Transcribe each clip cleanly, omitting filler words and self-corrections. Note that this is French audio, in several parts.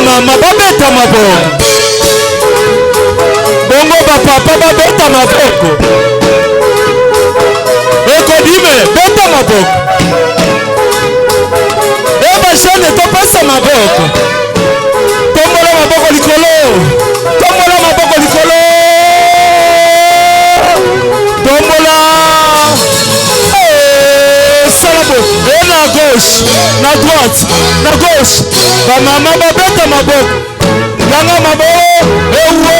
Mama babeta maboko. Bongo papa babeta maboko. Eko dime beta maboko. Eba shane to pesa maboko. Tombola maboko likolo. Tombola maboko likolo. Tombola. Salabo. Et la gauche, la droite, la gauche. Ba mama babeta maboko. Yanga maboko. Ewo.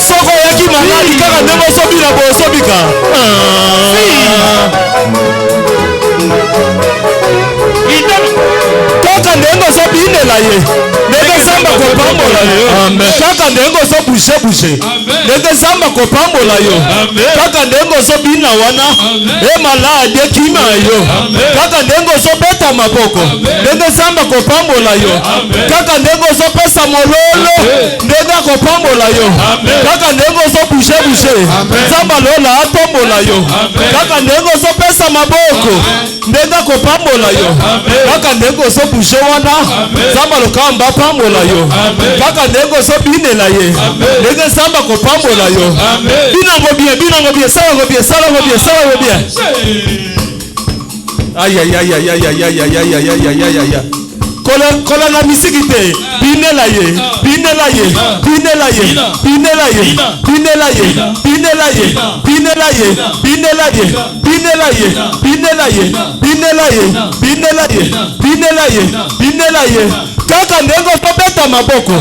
Soko yaki malali kaka ndemo sobi na bo sobika. Kaka ndengo sobi inela ye. Nenge samba kopambola yo. Kaka ndengo so bouche. Nenge samba kopambola yo. Kaka ndengo so bina wana. E malade kima yo. Kaka ndengo so beta maboko. Nenge samba kopambola yo. Kaka ndengo so pesa mololo. Nenge kopambola yo. Kaka ndengo so bouche. Samba lola atombola yo. Kaka ndengo so pesa maboko. Nenge kopambola yo. Kaka ndengo so bouche wana. Samba lokamba pambola yo. Kaka ndengo so binela ye. Nenge samba kopambola yo. Binango bien, sawa bien. Aïe. Kola na misikite. Binela ye. Kaka ndengo so beta maboko.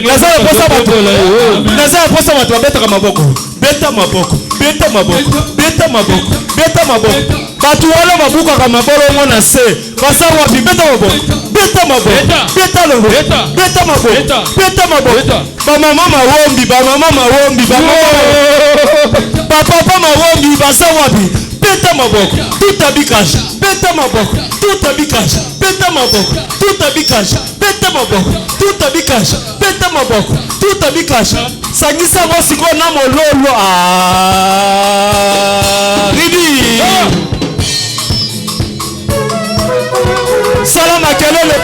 Nazala posa watu babeta maboko. Beta maboko. Batu wala mabuka kama mabolo mwana se. Basa wapi beta maboko. Beta maboko. Ba mama mawombi. Papa mawombi basa wapi. Beta maboko. Tout habikage. Beta maboko. Sangisa wasiko na mololo. Ribi. Salama kelele.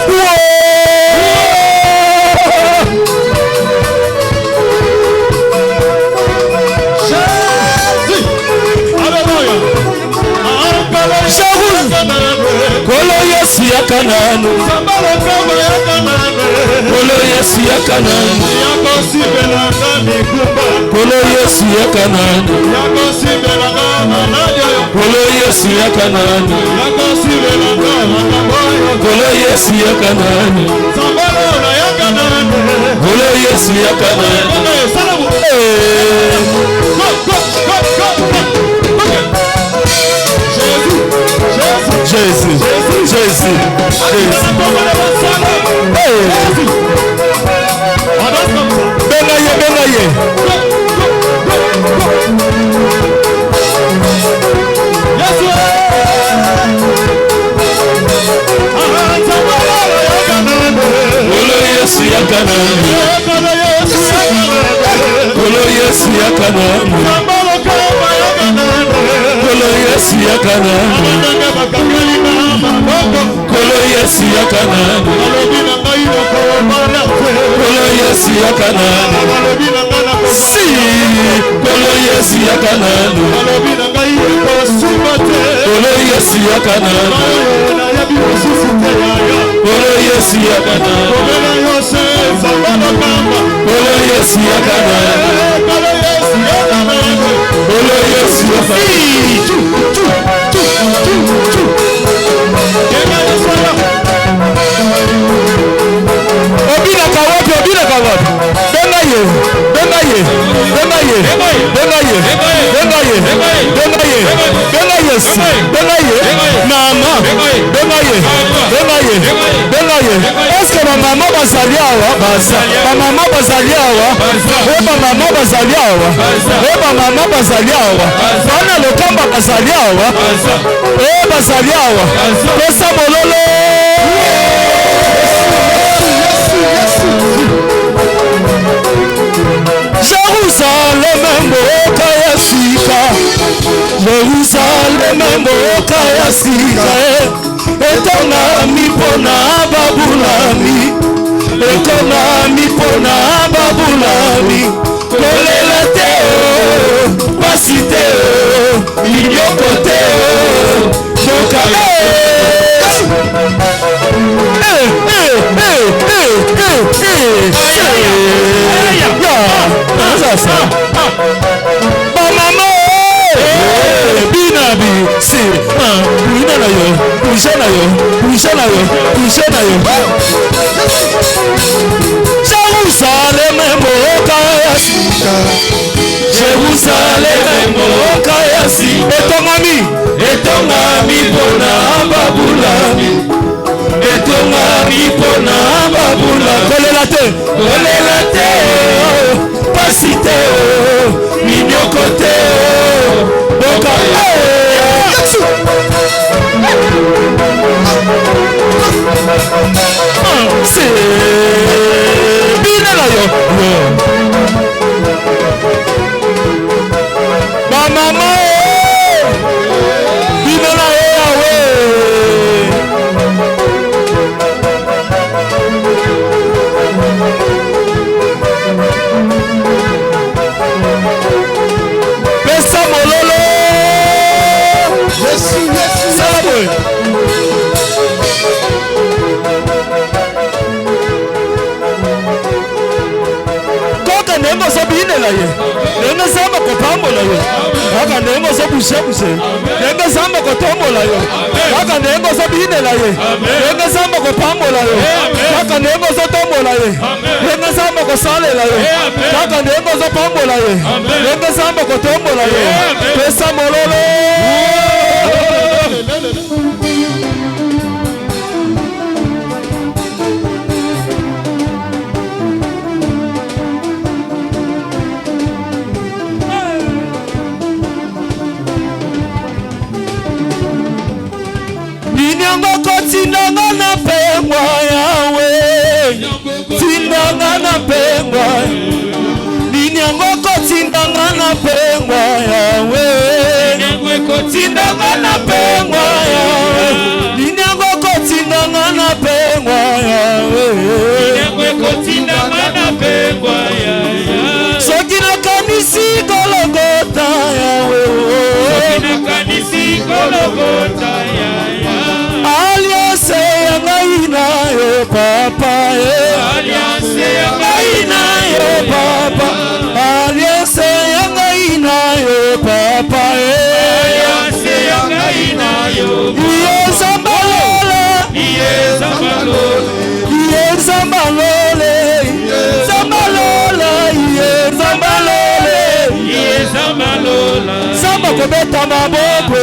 Kolo Yesu ya Kanani. Kolo Yesu ya Kanani. Kolo Yesu ya Kanani. Kolo Yesu ya Kanani. Kolo Yesu ya Kanani. Kolo Yesu ya Kanani. Jésus. Benaye. Kolo Yesu ya Kanani. Kolo Yesu ya Kanani. Kolo Yesu ya Kanani. Kolo Yesu ya Kanani. Kolo Yesu ya Kanani. Si Kolo Yesu ya Kanani. Kolo Yesu ya Kanani. Kolo Yesu ya Kanani. Kolo Yesu ya Kanani. Kolo Yesu ya Obina kawapi. Benaye. Mama. Benaye. bazali awa, ba mama bazali awa, ba mama bazali awa, ba mama bazali awa, bana lokamba bazali awa, bazali awa, pesa mololo. Jérusalem mboka ya sika, Jérusalem mboka ya sika, etonami pona babulami, etonami pona babulami, kolela te o, pasi te o, inyoko te o, boka Mama, binabi, si, bouge na yo, bouge na yo, bouge na yo, bouge na yo. Jérusalem mboka ya sika, Jérusalem mboka ya sika, etongami pona babulami, etongami pona babulami, kolela te pasi te o, minyoko te o, boka se bina na yo ba mama bina na yo yawe pesa mololo Yesu salamwe koka nengo sobinela ye nengo samba kopambola yo kaka nengo sobushe nengo samba kotombola yo kaka nengo sobinela ye nengo samba kopambola yo kaka nengo sotombola ye nengo samba kosalela yo kaka nengo sopambola ye nengo samba kotombola yo pesa mololo Nyangoko tindanga na pengwa yawe, tindanga na pengwa. Nyangoko tindanga na pengwa yawe, tindanga na pengwa yawe. Nyangoko tindanga na pengwa yawe, tindanga na pengwa yawe. Sokina kanisi Golgotha yawe, sokina kanisi Golgotha yawe. Alliance yangaina yo papa Alliance yangaina yo papa Alliance yangaina yo papa Alliance yangaina yo Yesambalole Yesambalole Yesambalole Yesambalole Yesambalole Yesambalole Samba kobeta maboko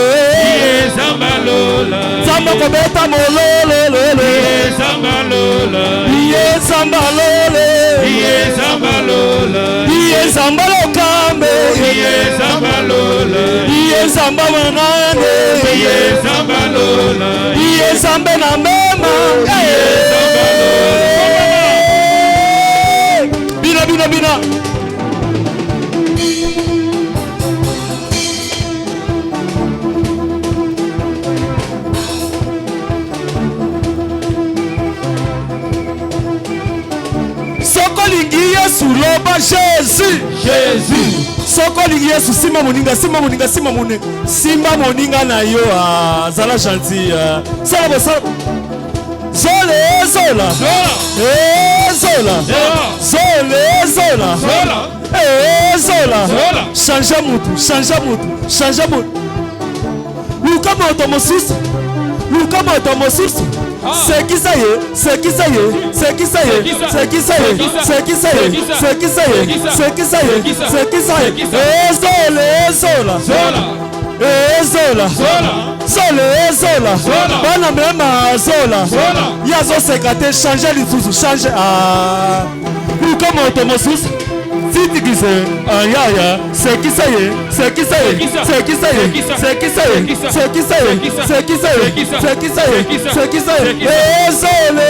Yezambalola Samba kobeta mololololo Yezambalola Yezambalole Yezambalola Yezambalo kambe Yezambalola Yezambamanane Yezambalola Yezambe na mema Yezambalola Bina Sokolingi Yesu loba Jésus Sokolingi Yesu simba moninga na yo zala gentil sala zola change mutu luka moto mosusu c'est qui ça y est Zola Zola. Zola. Bana mema Zola. Yazo sekate changer lisusu changer comme automosus. Si tu dis ya c'est qui ça y est, c'est qui ça y est, c'est qui ça y est, c'est qui ça y est, c'est qui ça y est, c'est qui ça y est, c'est qui ça y est, c'est qui ça y est. Zola.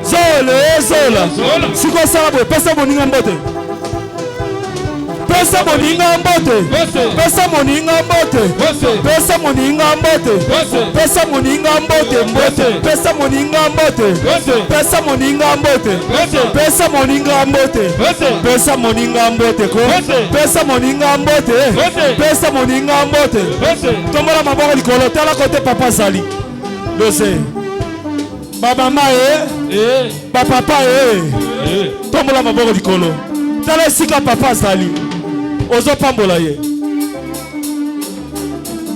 Zola. Si quoi ça va passer mon ingambote. Pesa moninga mbote. Pesa moninga mbote. Pesa moninga mbote. Pesa moninga mbote. Pesa moninga mbote. Pesa moninga mbote. Pesa moninga mbote. Pesa moninga mbote ko. Pesa moninga mbote. Pesa moninga mbote. Tombola maboko likolo tala kote papa Zali. Dose. Baba mae. Papa pa tombola maboko likolo. Tala sika papa Zali. Ozo pambola ye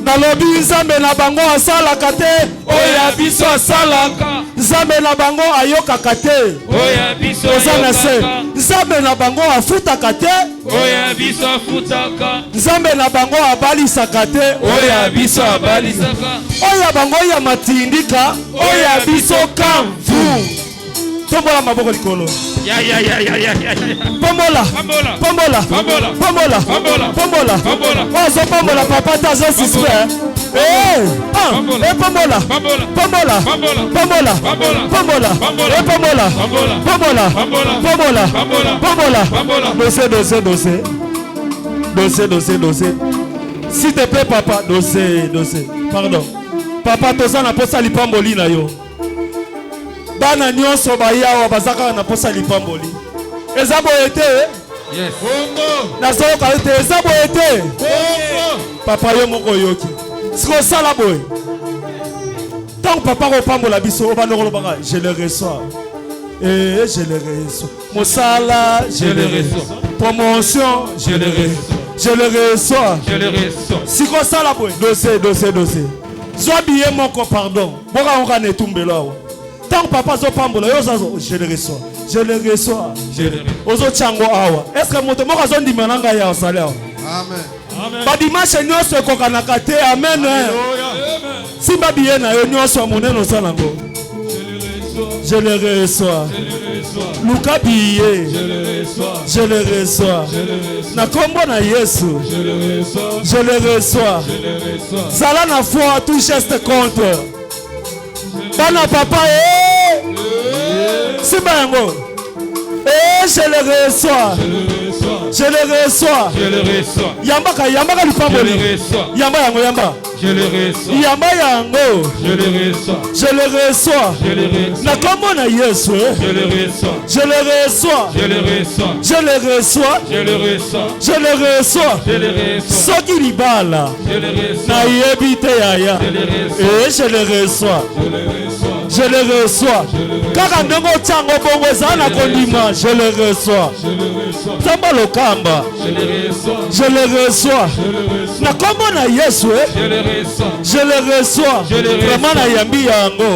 nalobi nzambe na bango asalaka te oya biso asalaka nzambe na bango ayokaka te oya biso oza na se nzambe na bango afutaka te oya biso afutaka nzambe na bango abalisaka te oya biso abalisaka oya bango ya matindika oya biso kamvu tombola maboko likolo Pombola. Ozo pombola papa tazo suspect. Pombola. Dossier. S'il te plaît papa, dossier. Pardon. Papa toza na posa lipamboli na yo. Bana nyonso bayawa bazaka na posa lipamboli. Ezabo ete. Yes. Na soko ete ezabo ete. Papa yo moko yoki. Siko sala boy. Tant papa ko pambola biso ba nokolo baka je le reçois. Je le reçois. Mosala, je le reçois. Promotion, je le reçois. Siko sala boy. Dossier. Soit billet moko pardon. Boka on ne tumbelo. Tant papa zo pambola yo zazo je le reçois. Ozo chango awa. Est-ce que moto moko zo ndima nanga ya osale awa? Amen. Ba dimanche nyonso kokanaka te. Amen. Si ba biye na yo nyonso moneno salango. Je le reçois. Luka biye. Je le reçois. Na kombo na Yesu. Je le reçois. Sala na foi tout geste contre. Bana papa Sibango. Je le reçois. Yamba lupamboli. Yamba. Je le reçois. Yamba yango. Je le reçois. Na kombo na Yesu. Je le reçois. Soki libala. Na yebite yaya. Je le reçois. Kaka ndongo chango bongo zana kondima. Je le reçois. Tamba lokamba. Je le reçois. Na kombo na Yesu. Je le reçois. Vraiment na yambi yango.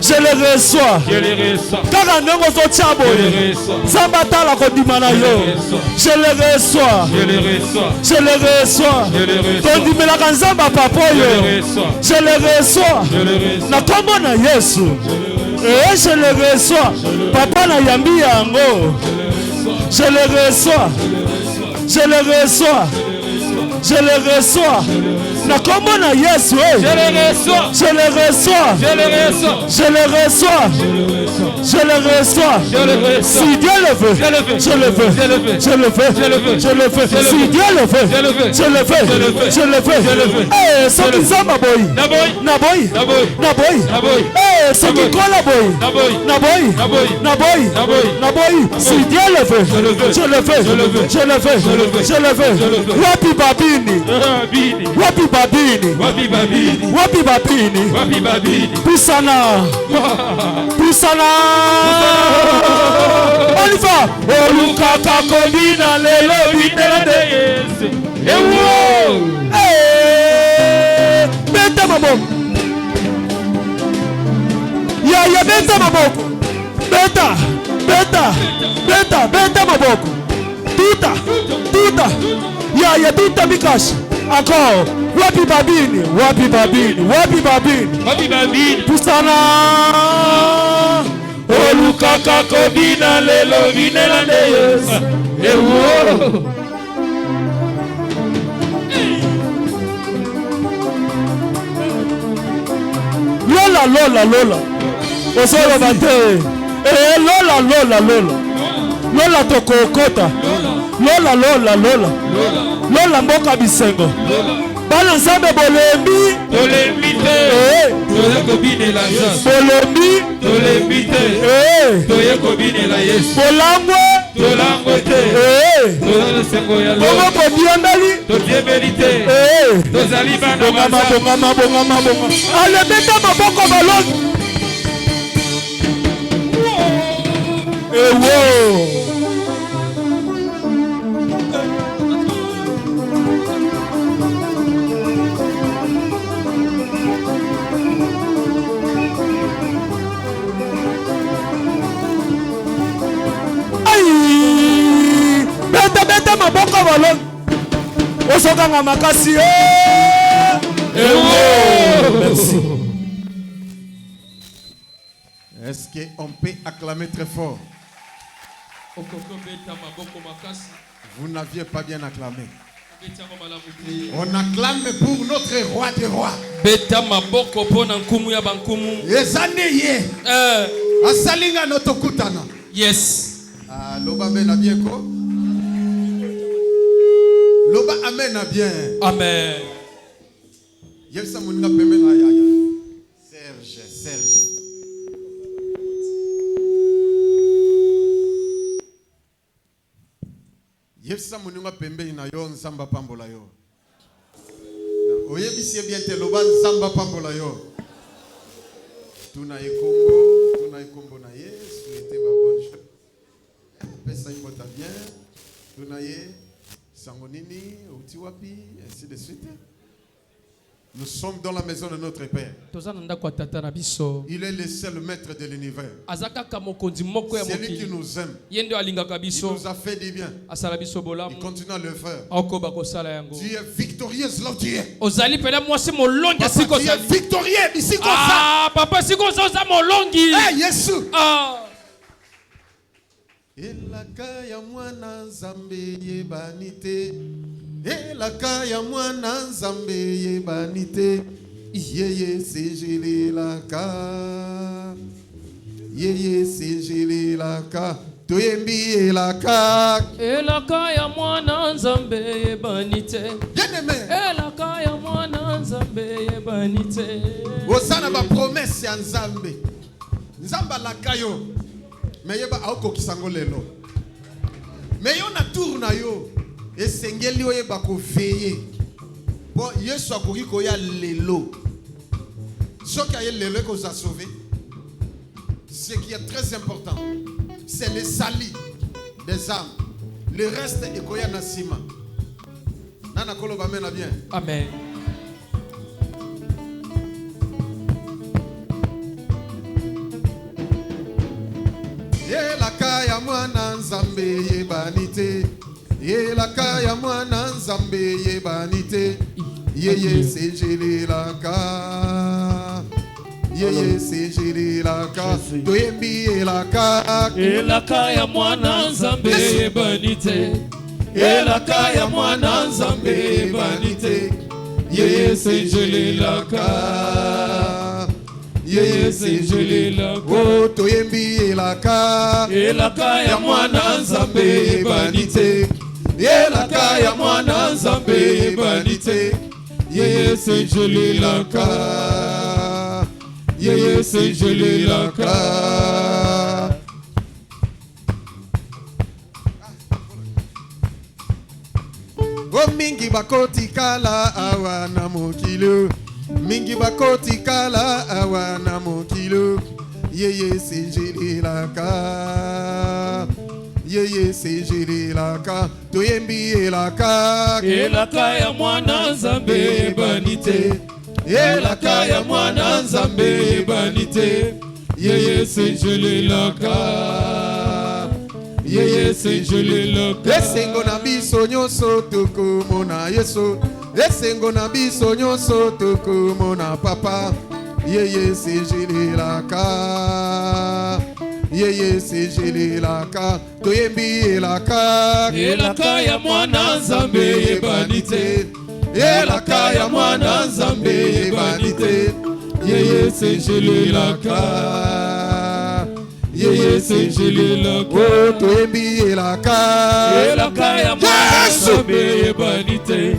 Je le reçois. Kaka ndongo zo chabo. Zambata la kondima na yo. Je le reçois. Kondimela kanzamba papoyo. Je le reçois. Na kombo na Yesu. Je le reçois. Papa na yambi yango. Je le reçois. Na kombo na Yesu. Je le reçois. Si Dieu le veut, je le fais. Si Dieu le veut, je le fais. Soki zamba boy. Na boy. Soki kola boy. Na boy. Si Dieu le veut, je le fais. Wapi babini. Pusana. Olifa. Olukaka kondina lelo bitela de Yesu. Beta maboko. Ya beta maboko. Beta maboko. Tuta. Ya tuta Mikash. Encore. Wapi babini. Pusana. Olukaka kobina lelo vinela deyes. Ewo. Lola. Osoro bate. Lola tokokota. Lola mboka bisengo. Bana nzambe bolembi. Tolembi te. Toye kobine la Yesu. Bolembi te. Toye kobine la Yesu. Bolangwe te. Toye sengo ya lo. Bongo kodiambeli. Todiembeli te. Tozali bana bongama. Ale beta maboko balongi. Ewo. Beta maboko balongi. Osokanga makasi. Merci. Est-ce qu'on peut acclamer très fort? Vous n'aviez pas bien acclamé. On acclame pour notre roi des rois. Asalinga notokutana. Yes. Loba mena bien ko. Loba amena bien. Amen. Yelsa muninga pembe na yaya. Serge. Yelsa muninga pembe na yo nzamba pambola yo. Oyebisi bien te loba nzamba pambola yo. Tuna ikombo na Yesu était ma bonne chose. Pesa imbota bien. Tuna ye sangonini utiwapi ainsi de suite. Nous sommes dans la maison de notre Père. Il est le seul maître de l'univers. C'est lui qui nous aime. Il nous a fait du bien. Il continue à le faire. Tu es victorieux là où tu es. Papa, tu es victorieux ici comme ça. Papa, si comme ça, mon longi. Hey, Yesu. Elaka ya mwana nzambe yebanite. Elaka ya mwana nzambe yebanite. Yeye sejelelaka. Yeye sejelelaka. Toyembi elaka. Elaka ya mwana nzambe yebanite. Bien-aimé. Elaka ya mwana nzambe yebanite. Osana ba promesse ya nzambe. Nzamba lakayo. Mais yeba aoko kisango lelo. Mais yo na tour na yo. Esengeli yo yeba ko veiller. Bon, Yesu akoki ko ya lelo. Ce qui a lelo ko za sauvé. Ce qui est très important, c'est le salut des âmes. Le reste est ko ya na sima. Nana koloba mena bien. Amen. Elaka ya mwana nzambe yebanite. Elaka ya mwana nzambe yebanite. Yeye sejelelaka. Yeye sejelelaka. Toyembi elaka. Elaka ya mwana nzambe yebanite. Elaka ya mwana nzambe yebanite. Yeye sejelelaka. Yeye sejelelaka. Oh, toyembi elaka. Elaka ya mwana nzambe yebanite. Elaka ya mwana nzambe yebanite. Yeye sejelelaka. Yeye sejelelaka. Oh, mingi bakoti kala awa na mokilo. Mingi bakoti kala awa na mokilo. Yeye sejelelaka. Yeye sejelelaka. Toyembi elaka. Elaka ya mwana nzambe yebanite. Elaka ya mwana nzambe yebanite. Yeye sejelelaka. Yeye senjele loka. Esengo na biso nyonso tokomona Yesu. Esengo na biso nyonso tokomona Papa. Yeye senjelelaka. Yeye senjelelaka. Toyembi elaka. Elaka ya mwana Nzambe yebani te. Elaka ya mwana Nzambe yebani te. Yeye senjelelaka. Yeye senjelelaka. Oh, toyembi elaka. Elaka ya mwana Nzambe yebani te.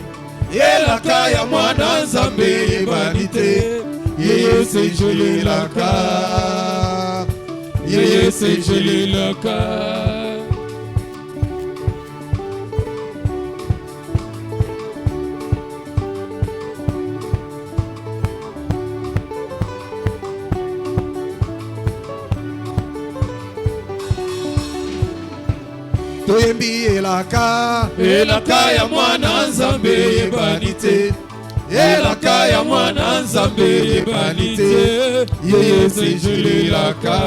Elaka ya mwana Nzambe yebani te. Yeye senjelelaka. Yeye senjelelaka. Toyembi elaka. Elaka ya mwana Nzambe yebani te. Elaka ya mwana Nzambe yebani te. Yeye senjelelaka.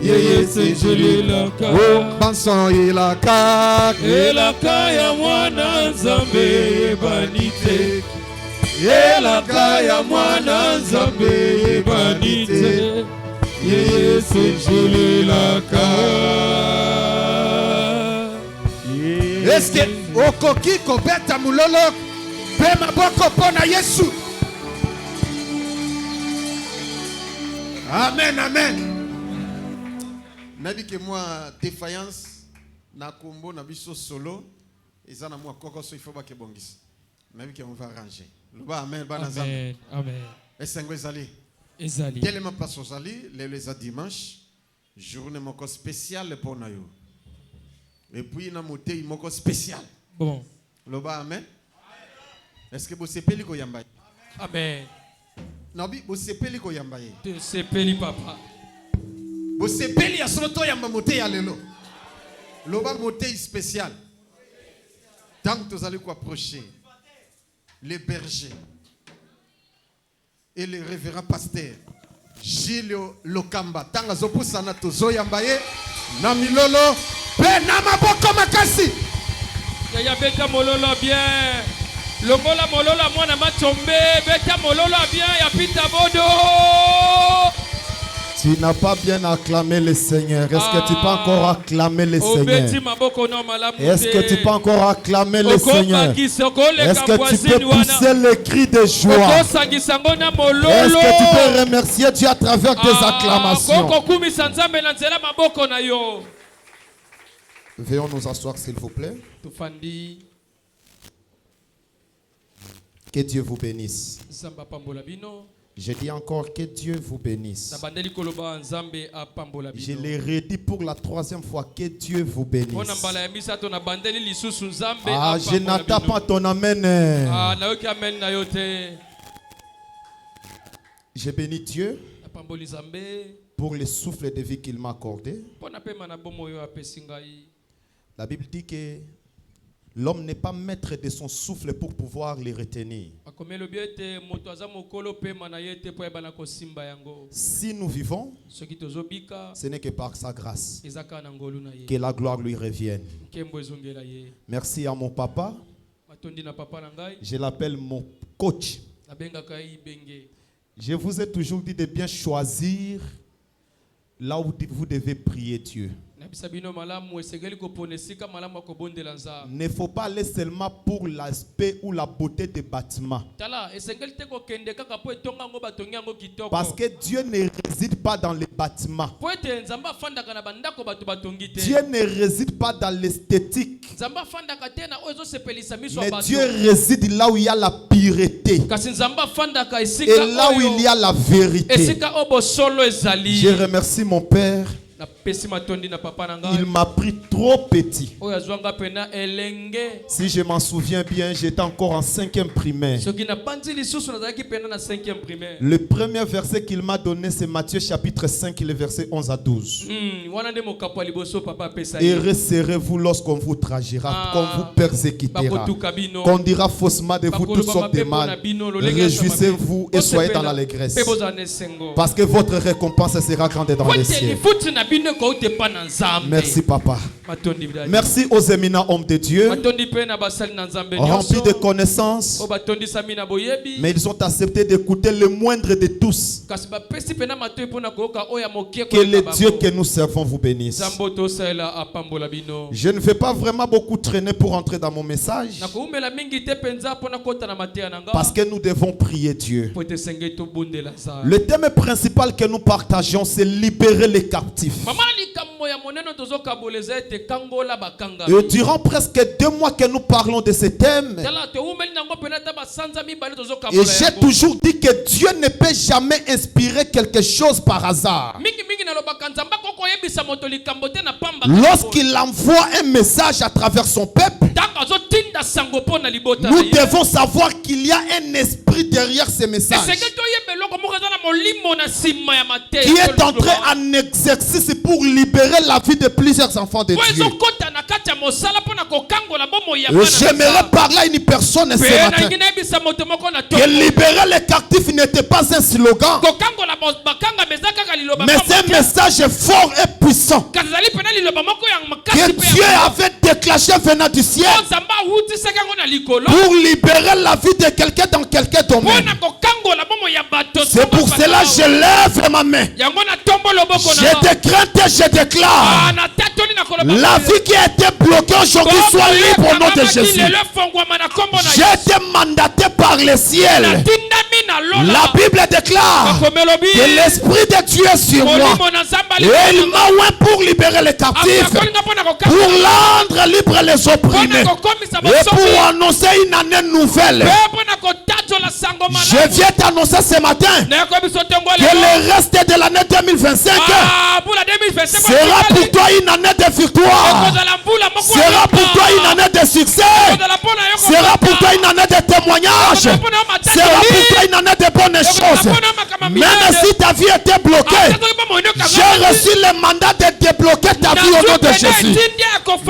Yeye senjelelaka. Oh, banson elaka. Elaka ya mwana Nzambe yebani te. Elaka ya mwana Nzambe yebani te. Yeye senjelelaka. Eske okoki kobeta mulolo pe maboko pona Yesu. Amen, amen. Nabi que moi défaillance na kombo na biso solo ezana moi kokoso il faut ba ke bongis. Nabi que on va arranger. Loba amen bana zamba. Amen. Amen. Esengo ezali. Ezali. Tellement passe ozali les dimanche journée moko spéciale pour na yo. Et puis na moté moko spécial. Bon. Loba amen. Est-ce que vous sepeli ko yamba? Amen. Nabi vous sepeli ko yamba ye. Te sepeli papa. Vous sepeli ya soto yamba moté ya lelo. Loba moté spécial. Tant que vous allez vous approcher les bergers et les révérends pasteurs Gilio Lokamba tanga zopusana tozo yamba ye na milolo pe na maboko makasi. Yaya beta mololo bien. Longola mololo mwana matombe beta mololo bien ya pita bodo. Tu n'as pas bien acclamé le Seigneur. Est-ce que tu peux encore acclamer le Seigneur? Est-ce que tu peux encore acclamer le Seigneur? Est-ce que tu peux pousser le cri de joie? Est-ce que tu peux remercier Dieu à travers tes acclamations? Veuillons nous asseoir s'il vous plaît. Que Dieu vous bénisse. Je dis encore que Dieu vous bénisse. Je l'ai redit pour la troisième fois, que Dieu vous bénisse. Ah, je n'attends pas ton amen. Je bénis Dieu pour le souffle de vie qu'il m'a accordé. La Bible dit que l'homme n'est pas maître de son souffle pour pouvoir le retenir. Si nous vivons, ce n'est que par sa grâce. Que la gloire lui revienne. Merci à mon papa. Je l'appelle mon coach. Je vous ai toujours dit de bien choisir là où vous devez prier Dieu. Ne faut pas aller seulement pour l'aspect ou la beauté des bâtiments. Parce que Dieu ne réside pas dans les bâtiments. Dieu ne réside pas dans l'esthétique. Mais Dieu réside là où il y a la pureté. Et là où il y a la vérité. Je remercie mon Père. Il m'a pris trop petit. Si je m'en souviens bien, j'étais encore en 5e primaire. Le premier verset qu'il m'a donné, c'est Matthieu chapitre 5, le verset 11 à 12. Heureux serez-vous lorsqu'on vous tragira, qu'on vous persécutera, qu'on dira faussement de vous toutes sortes de mal. Réjouissez-vous et soyez dans l'allégresse, parce que votre récompense sera grande dans les cieux. Merci papa. Merci aux éminents hommes de Dieu, remplis de connaissances, mais ils ont accepté d'écouter le moindre de tous. Que le Dieu que nous servons vous bénisse. Je ne vais pas vraiment beaucoup traîner pour entrer dans mon message, parce que nous devons prier Dieu. Le thème principal que nous partageons, c'est libérer les captifs. Et durant presque 2 mois que nous parlons de ce thème, et j'ai toujours dit que Dieu ne peut jamais inspirer quelque chose par hasard. Lorsqu'il envoie un message à travers son peuple, nous devons savoir qu'il y a un esprit derrière ces messages qui est entré en exercice pour libérer la vie de plusieurs enfants de Dieu. J'aimerais parler à une personne ce matin que libérer les captifs n'était pas un slogan, mais c'est un message fort et puissant que Dieu avait déclenché venant du ciel pour libérer la vie de quelqu'un dans quelqu'un domaine. C'est pour cela que je lève ma main. Je décrète et je déclare la vie qui a été bloquée aujourd'hui soit libre au nom de Jésus. J'ai été mandaté par le ciel. La Bible déclare que l'Esprit de Dieu est sur moi. Et il m'a oint pour libérer les captifs, pour rendre libres les opprimés, et pour annoncer une année nouvelle. Je viens t'annoncer ce matin que le reste de l'année 2025 sera pour toi une année de victoire, sera pour toi une année de succès, sera pour toi une année de témoignage, sera pour toi une année de bonnes choses. Même si ta vie était bloquée, j'ai reçu le mandat de débloquer ta vie au nom de Jésus.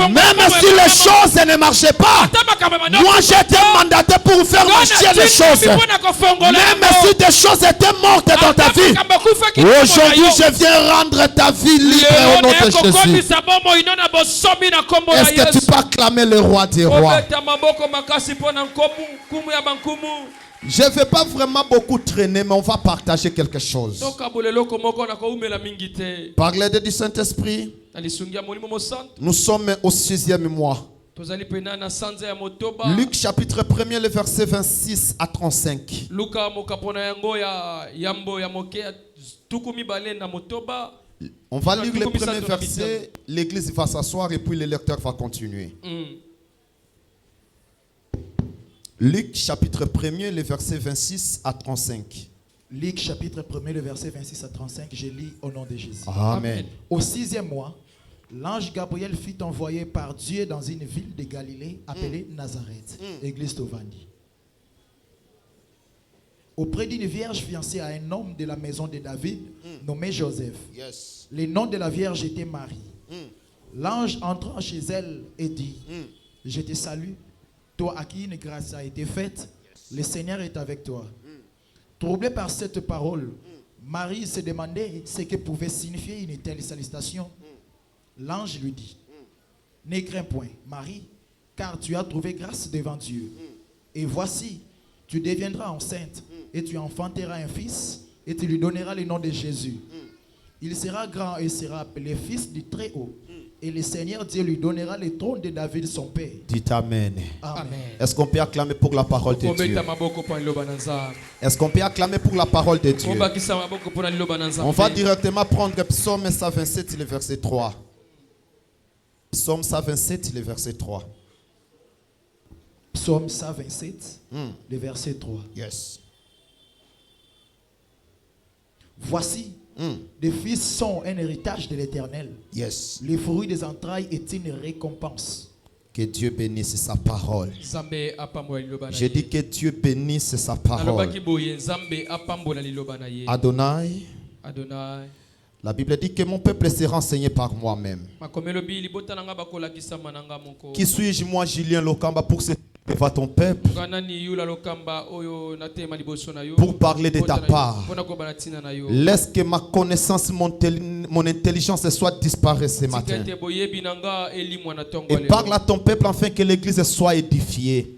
Même si les choses ne marchaient pas, moi j'ai été mandaté pour faire marcher les choses. Même si des choses étaient mortes dans ta vie, aujourd'hui je viens rendre ta vie libre au nom de Jésus. Est-ce que tu peux acclamer le roi des rois? Je ne vais pas vraiment beaucoup traîner, mais on va partager quelque chose. Parler du Saint-Esprit. Nous sommes au 6e mois. Luc chapitre 1er, le verset 26 à 35. On va lire le premier verset, l'église va s'asseoir et puis le lecteur va continuer. Luc chapitre 1er, le verset 26 à 35. Luc chapitre 1er, le verset 26 à 35, je lis au nom de Jésus. Amen. Au 6e mois, l'ange Gabriel fut envoyé par Dieu dans une ville de Galilée appelée Nazareth, église Tovandi, auprès d'une vierge fiancée à un homme de la maison de David nommé Joseph. Yes. Le nom de la vierge était Marie. L'ange entrant chez elle et dit, je te salue, toi à qui une grâce a été faite, le Seigneur est avec toi. Troublée par cette parole, Marie se demandait ce que pouvait signifier une telle salutation. L'ange lui dit, ne crains point, Marie, car tu as trouvé grâce devant Dieu. Et voici, tu deviendras enceinte et tu enfanteras un fils et tu lui donneras le nom de Jésus. Il sera grand et sera appelé fils du Très-Haut. Et le Seigneur Dieu lui donnera le trône de David son père. Dites Amen. Amen. Est-ce qu'on peut acclamer pour la parole de Dieu? Est-ce qu'on peut acclamer pour la parole de Dieu? On va directement prendre Psaume 127, le verset 3. Psaume 127, le verset 3. Psaume 127, le verset 3. Yes. Voici, les fils sont un héritage de l'Éternel. Yes. Les fruits des entrailles est une récompense. Que Dieu bénisse sa parole. J'ai dit que Dieu bénisse sa parole. Adonai. La Bible dit que mon peuple sera enseigné par moi-même. Qui suis-je, moi, Julien Lokamba, pour devant ton peuple pour parler de ta part. Laisse que ma connaissance, mon intelligence soit disparue ce matin. Et parle à ton peuple afin que l'église soit édifiée.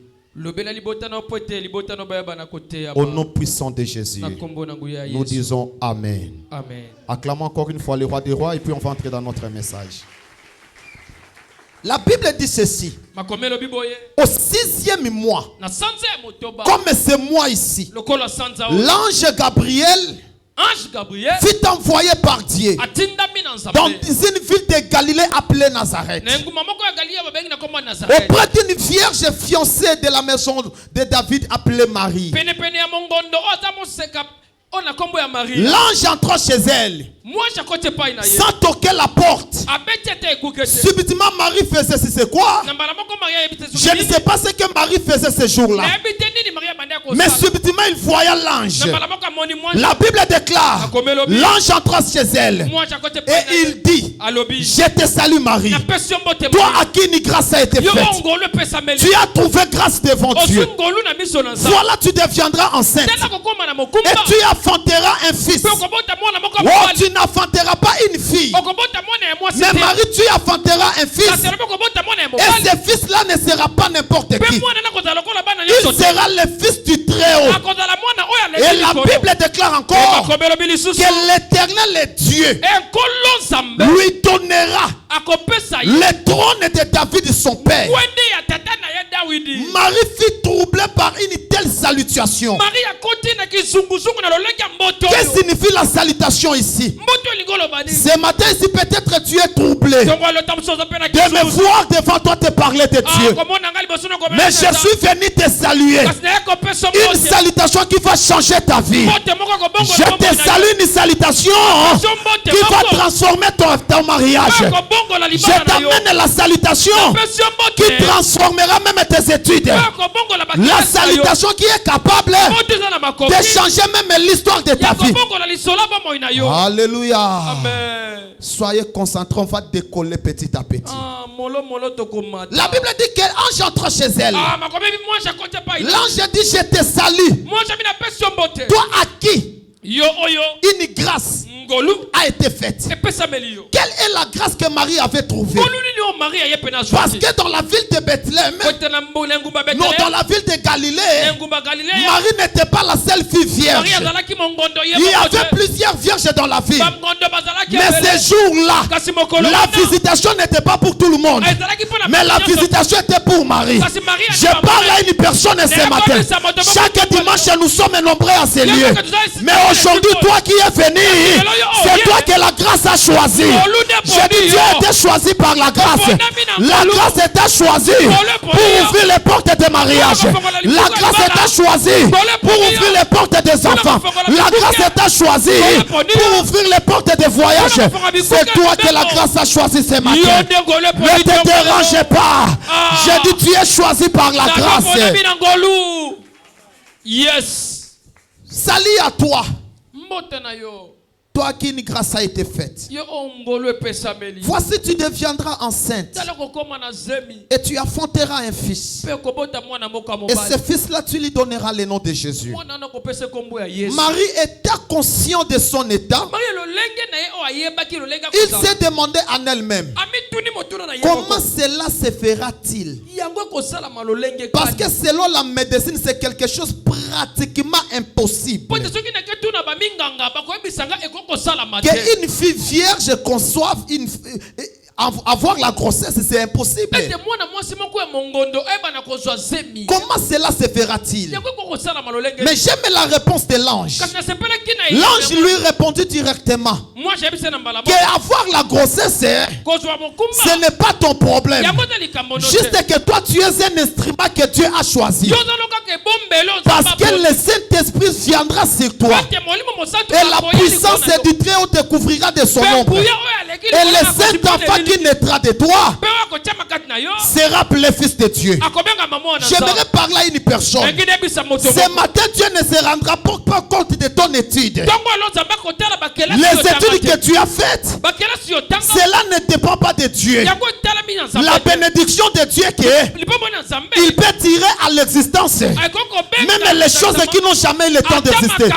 Au nom puissant de Jésus, nous disons Amen. Amen. Acclamons encore une fois le roi des rois et puis on va entrer dans notre message. La Bible dit ceci. Au 6e mois, comme ce mois ici, l'ange Gabriel fut envoyé par Dieu dans une ville de Galilée appelée Nazareth, auprès d'une vierge fiancée de la maison de David appelée Marie. L'ange entra chez elle sans toquer la porte. Subitement Marie faisait c'est quoi? Je ne sais pas ce que Marie faisait ce jour-là, mais subitement il voyait l'ange. La Bible déclare, l'ange entra chez elle et il dit, je te salue Marie, toi à qui une grâce a été faite. Tu as trouvé grâce devant Dieu. Voilà, tu deviendras enceinte et tu enfanteras un fils. Oh, tu n'enfanteras pas une fille, mais Marie, tu enfanteras un fils. Et ce fils-là ne sera pas n'importe qui. Il sera le fils du Très-Haut. Et la Bible déclare encore que l'Éternel Dieu lui donnera le trône de David son père. Marie fut troublée par une telle salutation. Qu'est-ce que signifie la salutation ici? Ce matin, si peut-être tu es troublé de me voir devant toi te parler de Dieu, mais je suis venu te saluer. Une salutation qui va changer ta vie. Je te salue, une salutation qui va transformer ton mariage. Je t'amène la salutation qui transformera même tes études. La salutation qui est capable de changer même l'histoire de ta vie. Alléluia. Amen. Soyez concentrés, on va décoller petit à petit. La Bible dit qu'un ange entre chez elle. L'ange dit, je te salue. Toi à qui une grâce a été faite. Quelle est la grâce que Marie avait trouvée? Parce que dans la ville de Bethléem, non, dans la ville de Galilée, Marie n'était pas la seule fille vierge. Il y avait plusieurs vierges dans la ville. Mais ce jour-là, la visitation n'était pas pour tout le monde, mais la visitation était pour Marie. Je parle à une personne ce matin. Chaque dimanche, nous sommes nombreux à ces lieux. Mais aujourd'hui, toi qui es venu, c'est toi que la grâce a choisi. Je dis, Dieu a été choisi par la grâce. La grâce était choisie pour ouvrir les portes de mariage. La grâce était choisie pour ouvrir les portes des enfants. La grâce était choisie pour ouvrir les portes des voyages. C'est toi que la grâce a choisi ce matin. Ne te dérange pas. Je dis, tu es choisi par la grâce. Yes. Salut à toi. Toi qui une grâce a été faite. Voici, tu deviendras enceinte et tu enfanteras un fils. Et ce fils-là, tu lui donneras le nom de Jésus. Marie était conscient de son état. Il s'est demandé en elle-même, comment cela se fera-t-il? Parce que selon la médecine, c'est quelque chose pratiquement impossible. Qu'une fille vierge conçoive avoir la grossesse, c'est impossible. Comment cela se fera-t-il? Mais j'aime la réponse de l'ange. L'ange lui répondit directement qu'avoir la grossesse, ce n'est pas ton problème. Juste que toi, tu es un instrument que Dieu a choisi. Parce que le Saint-Esprit viendra sur toi et la puissance du Très-Haut te couvrira de son ombre. Et le saint enfant qui naîtra de toi sera appelé fils de Dieu. J'aimerais parler à une personne. Ce matin, Dieu ne se rendra pas compte de ton étude. Les études que tu as faites, cela ne dépend pas de Dieu. La bénédiction de Dieu qui est, il peut tirer à l'existence même les choses qui n'ont jamais le temps d'exister.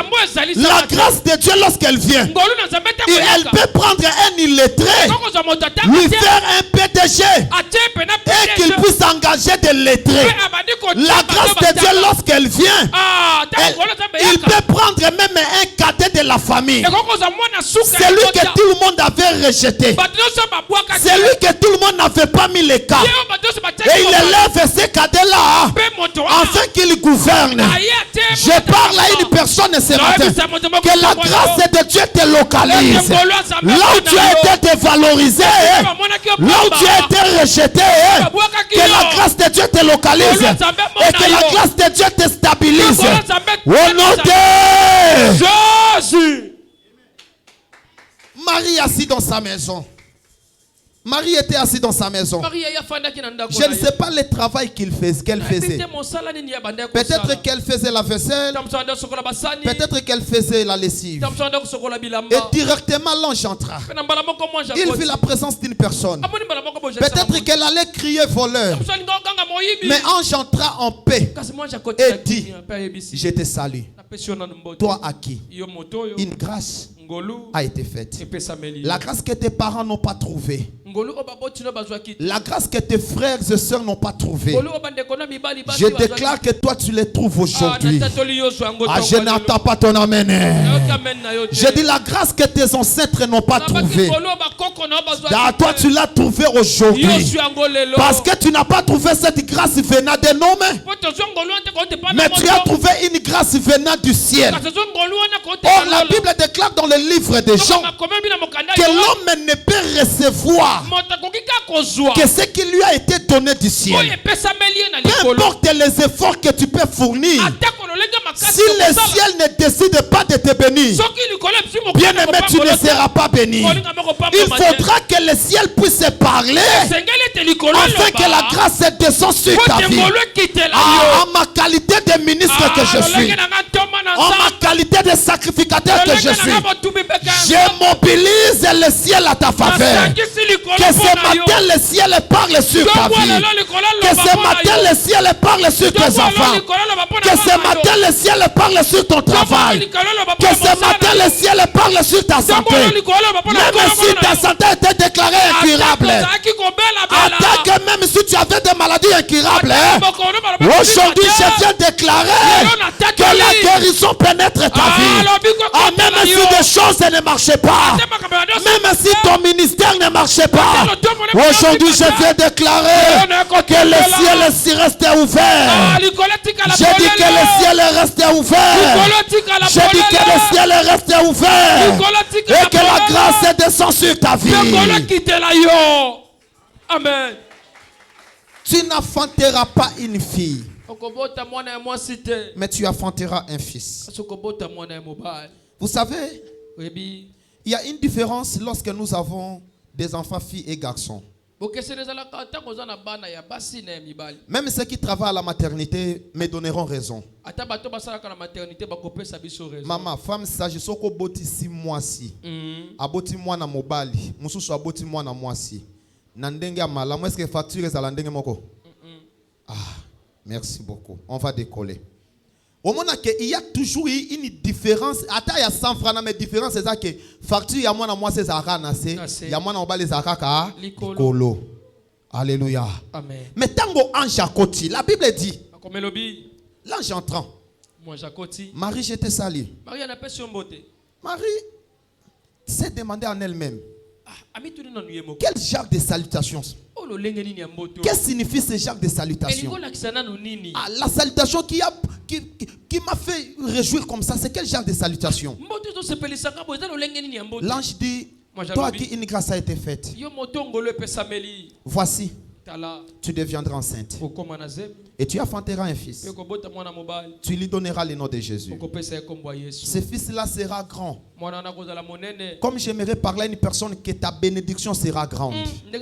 La grâce de Dieu, lorsqu'elle vient, elle peut prendre un illettré, lui faire un PDG et qu'il puisse engager des lettrés. La grâce de Dieu, lorsqu'elle vient, il peut prendre même un cadet de la famille. Celui que tout le monde avait rejeté, celui que tout le monde n'avait pas mis les cas, et il élève ces cadets-là afin qu'il gouverne. Je parle à une personne ce matin, que la grâce de Dieu te localise. Là où tu as été dévalorisé, là où tu as été rejeté, que la grâce de Dieu te localise et que la grâce de Dieu te stabilise. Au nom de Jésus. Marie assis dans sa maison. Marie était assise dans sa maison. Je ne sais pas le travail qu'elle faisait. Peut-être qu'elle faisait la vaisselle. Peut-être qu'elle faisait la lessive. Et directement l'ange entra. Il vit la présence d'une personne. Peut-être qu'elle allait crier voleur. Mais l'ange entra en paix et dit, je te salue. Toi à qui une grâce a été faite. La grâce que tes parents n'ont pas trouvée. La grâce que tes frères et sœurs n'ont pas trouvée. Je déclare que toi tu les trouves aujourd'hui. Je n'entends pas ton amen. Je dis la grâce que tes ancêtres n'ont pas trouvée. Toi tu l'as trouvée aujourd'hui. Parce que tu n'as pas trouvé cette grâce venant des hommes, mais tu as trouvé une grâce venant du ciel. Or la Bible déclare dans le livre de Jean que l'homme ne peut recevoir que ce qui lui a été donné du ciel. Peu importe les efforts que tu peux fournir, si le ciel ne décide pas de te bénir, bien aimé, tu ne seras pas béni. Il faudra que le ciel puisse parler afin que la grâce descende sur ta vie. En ma qualité de ministre que je suis, en ma qualité de sacrificateur que je suis, je mobilise le ciel à ta faveur. Que ce matin le ciel parle sur ta vie. Que ce matin le ciel parle sur tes enfants. Que ce matin le ciel parle sur ton travail. Que ce matin le ciel parle sur ta santé. Même si ta santé était déclarée incurable, attaque même si tu avais des maladies incurables, aujourd'hui je viens déclarer que la guérison pénètre ta vie. Même si des choses ne marchaient pas, même si ton ministère ne marchait pas, aujourd'hui je viens déclarer que le ciel reste ouvert. Je dis que le ciel reste ouvert. Je dis que le ciel reste ouvert et que la grâce descend sur ta vie. Amen. Tu n'enfanteras pas une fille, mais tu enfanteras un fils. Vous savez, il y a une différence lorsque nous avons des enfants, filles et garçons. Même ceux qui travaillent à la maternité me donneront raison. Maman, femme sage, soko boti 6 mois si. Aboti moi na mobali, mususu aboti moi na moi si. Nandenge mala, est-ce que facture est à l'andenge moko? Ah, merci beaucoup. On va décoller. Au moment qu'il y a toujours une différence, attends, il y a 100 francs, mais différence c'est ça que facture, il y a moins moi c'est Zara nassé, il y a moins on va les Zara ka Likolo. Alléluia. Amen. Mais tango ange à côté, la Bible dit, l'ange entrant, Marie, je te salue. Marie s'est demandé en elle-même, quel genre de salutation? Qu'est-ce que signifie ce genre de salutation? La salutation qui m'a fait réjouir comme ça, c'est quel genre de salutation? L'ange dit, toi à qui une grâce a été faite, voici, tu deviendras enceinte. Et tu enfanteras un fils. Tu lui donneras le nom de Jésus. Ce fils-là sera grand. Comme j'aimerais parler à une personne que ta bénédiction sera grande. Je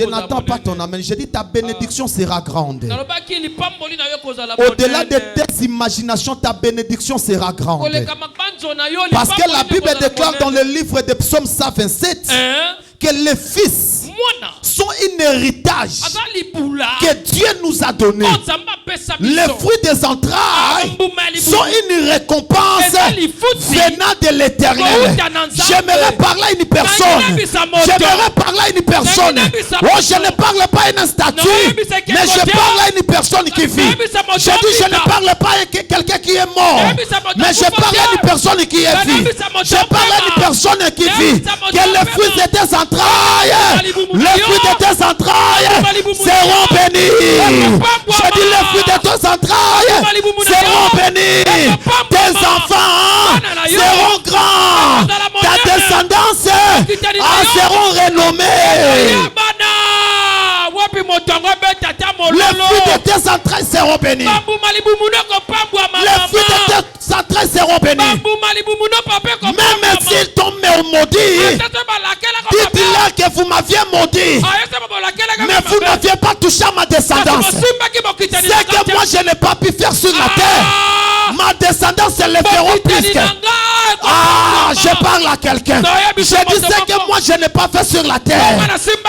n'attends pas ton amen. Je dis ta bénédiction sera grande. Au-delà de tes imaginations, ta bénédiction sera grande. Parce que la Bible déclare dans le livre de Psaume 127 que les fils sont un héritage que Dieu nous a donné. Les fruits des entrailles sont une récompense venant de l'Éternel. J'aimerais parler à une personne. J'aimerais parler à une personne. Oh, je ne parle pas à une statue, mais je parle à une personne qui vit. Je dis, je ne parle pas à quelqu'un qui est mort, mais je parle à une personne qui est vie. Je parle à une personne qui vit. Que les fruits de tes entrailles, les fruits de tes entrailles seront bénis. Je dis, les fruits de tes entrailles seront bénis. Tes enfants seront grands. Ta descendance seront renommés. Les fruits de tes entrailles seront bénis. Les fruits de tes entrailles seront bénis. Même s'ils tombent maudits, dites-leur que vous m'aviez maudit, mais vous n'aviez pas touché à ma descendance. C'est que moi je n'ai pas pu faire sur la terre. Ma descendance se le feront plus que. Je parle à quelqu'un. Je dis ce que moi je n'ai pas fait sur la terre.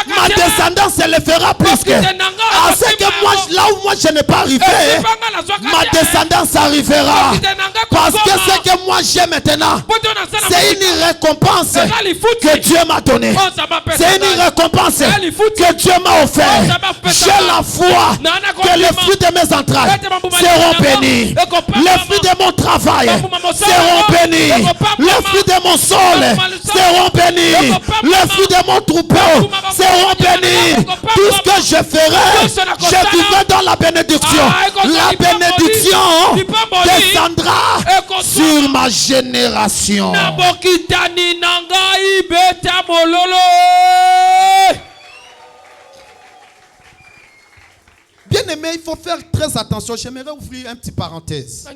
Ma descendance se le fera plus que. C'est que moi, là où moi je n'ai pas arrivé, ma descendance arrivera. Parce que ce que moi j'ai maintenant, c'est une récompense que Dieu m'a donnée. C'est une récompense que Dieu m'a offert. J'ai la foi que les fruits de mes entrailles seront bénis. Les fruits de mon travail seront bénis. Les fruits de mon sol seront bénis. Les fruits de mon troupeau seront bénis. Tout ce que je ferai, je vivrai dans la bénédiction. La bénédiction descendra sur ma génération. Bien aimé, il faut faire très attention. J'aimerais ouvrir un petit parenthèse.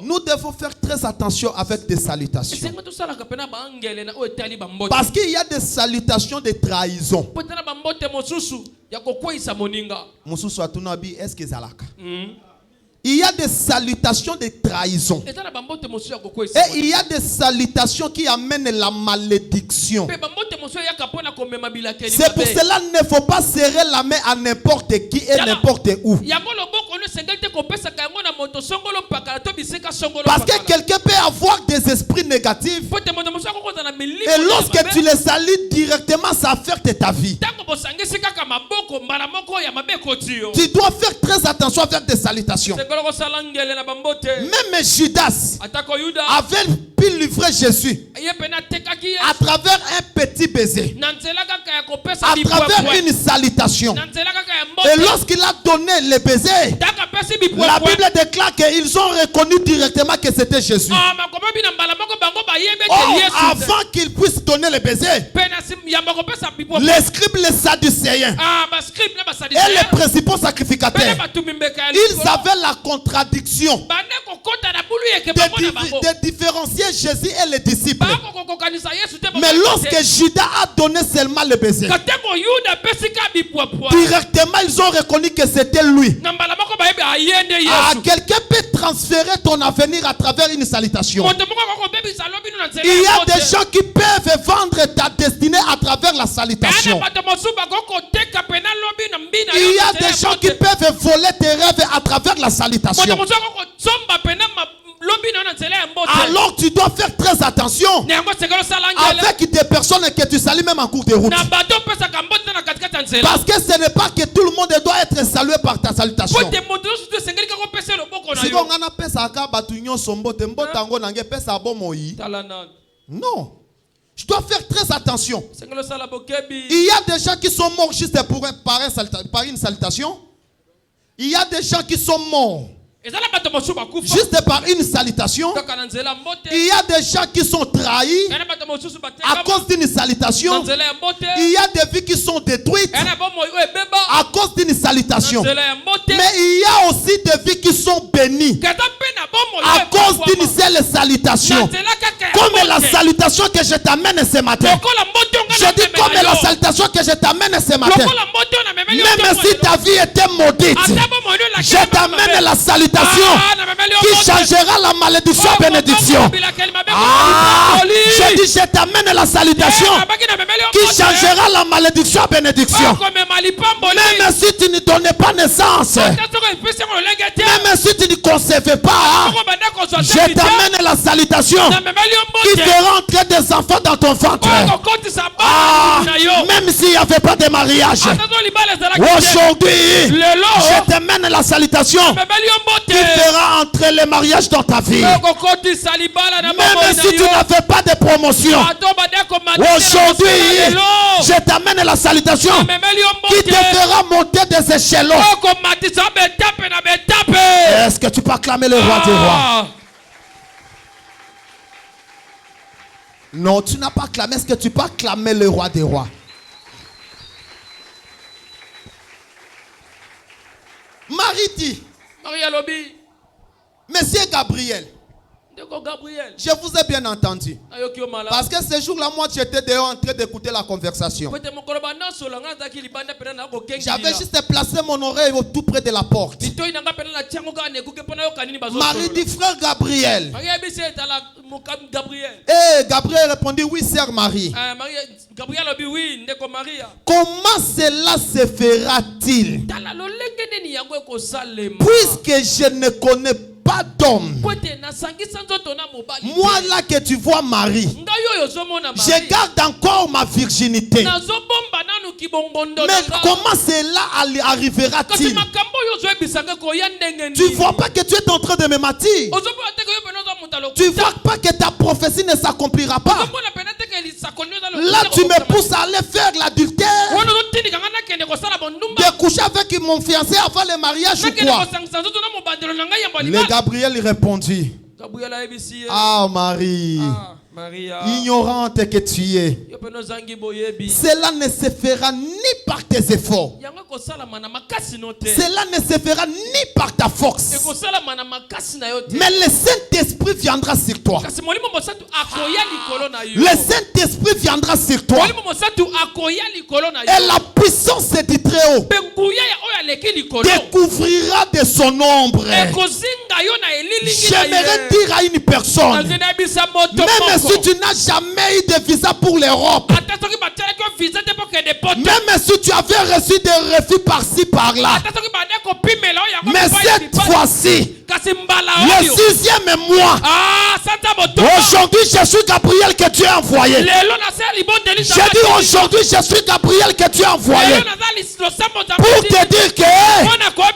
Nous devons faire très attention avec des salutations. Parce qu'il y a des salutations de trahison. Est-ce que Zalaka? Il y a des salutations de trahison. Et il y a des salutations qui amènent la malédiction. C'est pour cela qu'il ne faut pas serrer la main à n'importe qui et n'importe où. Parce que quelqu'un peut avoir des esprits négatifs. Et lorsque tu les salues directement, ça affecte ta vie. Tu dois faire très attention avec des salutations. Même Judas avait pu livrer Jésus à travers un petit baiser, à travers une salutation. Et lorsqu'il a donné le baiser, la Bible déclare qu'ils ont reconnu directement que c'était Jésus. Avant qu'il puisse donner le baiser, les scribes, les sadducéens et les principaux sacrificateurs, ils avaient la contradiction de différencier Jésus et les disciples. Mais lorsque Judas a donné seulement le baiser, directement ils ont reconnu que c'était lui. Quelqu'un peut transférer ton avenir à travers une salutation. Il y a des gens qui peuvent vendre ta destinée à travers la salutation. Il y a des gens qui peuvent voler tes rêves à travers la salutation. Alors tu dois faire très attention avec des personnes que tu salues même en cours de route. Parce que ce n'est pas que tout le monde doit être salué par ta salutation. Non. Je dois faire très attention. Il y a des gens qui sont morts juste par une salutation. Il y a des gens qui sont morts Juste par une salutation, il y a des gens qui sont trahis à cause d'une salutation. Il y a des vies qui sont détruites à cause d'une salutation. Mais il y a aussi des vies qui sont bénies à cause d'une seule salutation. Comme la salutation que je t'amène ce matin. Je dis comme la salutation que je t'amène ce matin. Même si ta vie était maudite, je t'amène la salutation qui changera la malédiction en bénédiction. Je dis je t'amène la salutation qui changera la malédiction en bénédiction. Même si tu ne donnais pas naissance, même si tu ne concevais pas, je t'amène la salutation qui fera entrer des enfants dans ton ventre. Même s'il n'y avait pas de mariage, aujourd'hui, je t'amène la salutation qui fera entrer les mariages dans ta vie. Même si tu n'avais pas de promotion, aujourd'hui, je t'amène la salutation qui te fera monter des échelons. Est-ce que tu peux acclamer le roi des rois? Non, tu n'as pas acclamé. Est-ce que tu peux acclamer le roi des rois? Marie dit, Monsieur Gabriel, je vous ai bien entendu. Parce que ce jour-là, moi, j'étais dehors en train d'écouter la conversation. J'avais juste placé mon oreille tout près de la porte. Marie dit, frère Gabriel. Et Gabriel répondit, oui, sœur Marie. Comment cela se fera-t-il? Puisque je ne connais pas d'homme. Moi là que tu vois Marie, je garde encore ma virginité. Mais comment cela arrivera-t-il? Tu vois pas que tu es en train de me mentir? Tu vois pas que ta prophétie ne s'accomplira pas? Là tu me pousses à aller faire l'adultère, de coucher avec mon fiancé avant le mariage ou quoi? Le Gabriel répondit, ah Marie, ignorante que tu es, cela ne se fera ni par tes efforts, cela ne se fera ni par ta force, mais le Saint-Esprit viendra sur toi. Le Saint-Esprit viendra sur toi et la puissance du Très-Haut découvrira de son ombre. J'aimerais dire à une personne, même si tu n'as jamais eu de visa pour l'Europe, même si tu avais reçu des refus par-ci par-là, mais cette fois-ci, le 6e mois, aujourd'hui je suis Gabriel que tu as envoyé. Je dis aujourd'hui je suis Gabriel que tu as envoyé pour te dire que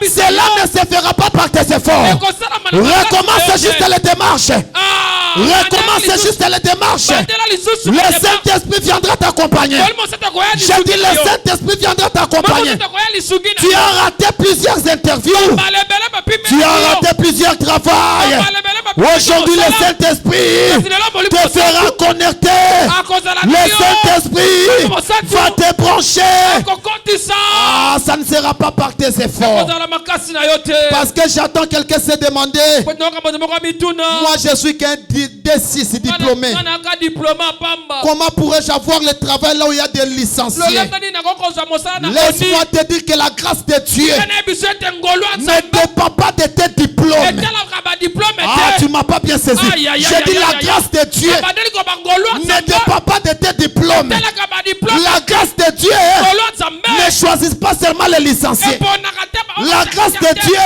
cela ne se fera pas par tes efforts. Recommence juste les démarches. Recommence juste les démarches. Le Saint-Esprit viendra t'accompagner. Je dis le Saint-Esprit viendra t'accompagner. Tu as raté plusieurs interviews. Tu as raté plusieurs travails. Aujourd'hui le Saint-Esprit te fera connecter. Le Saint-Esprit va te brancher. Ah, ça ne sera pas par tes efforts. Parce que j'attends quelqu'un se demander, moi je suis qu'un D6 diplômé, comment pourrais-je avoir le travail là où il y a des licenciés? Laisse-moi te dire que la grâce de Dieu ne dépend pas de tes diplômes. Ah, tu m'as pas bien saisi. J'ai dit la grâce de Dieu ne dépend pas de tes diplômes. La grâce de Dieu ne choisit pas seulement les licenciés. La grâce de Dieu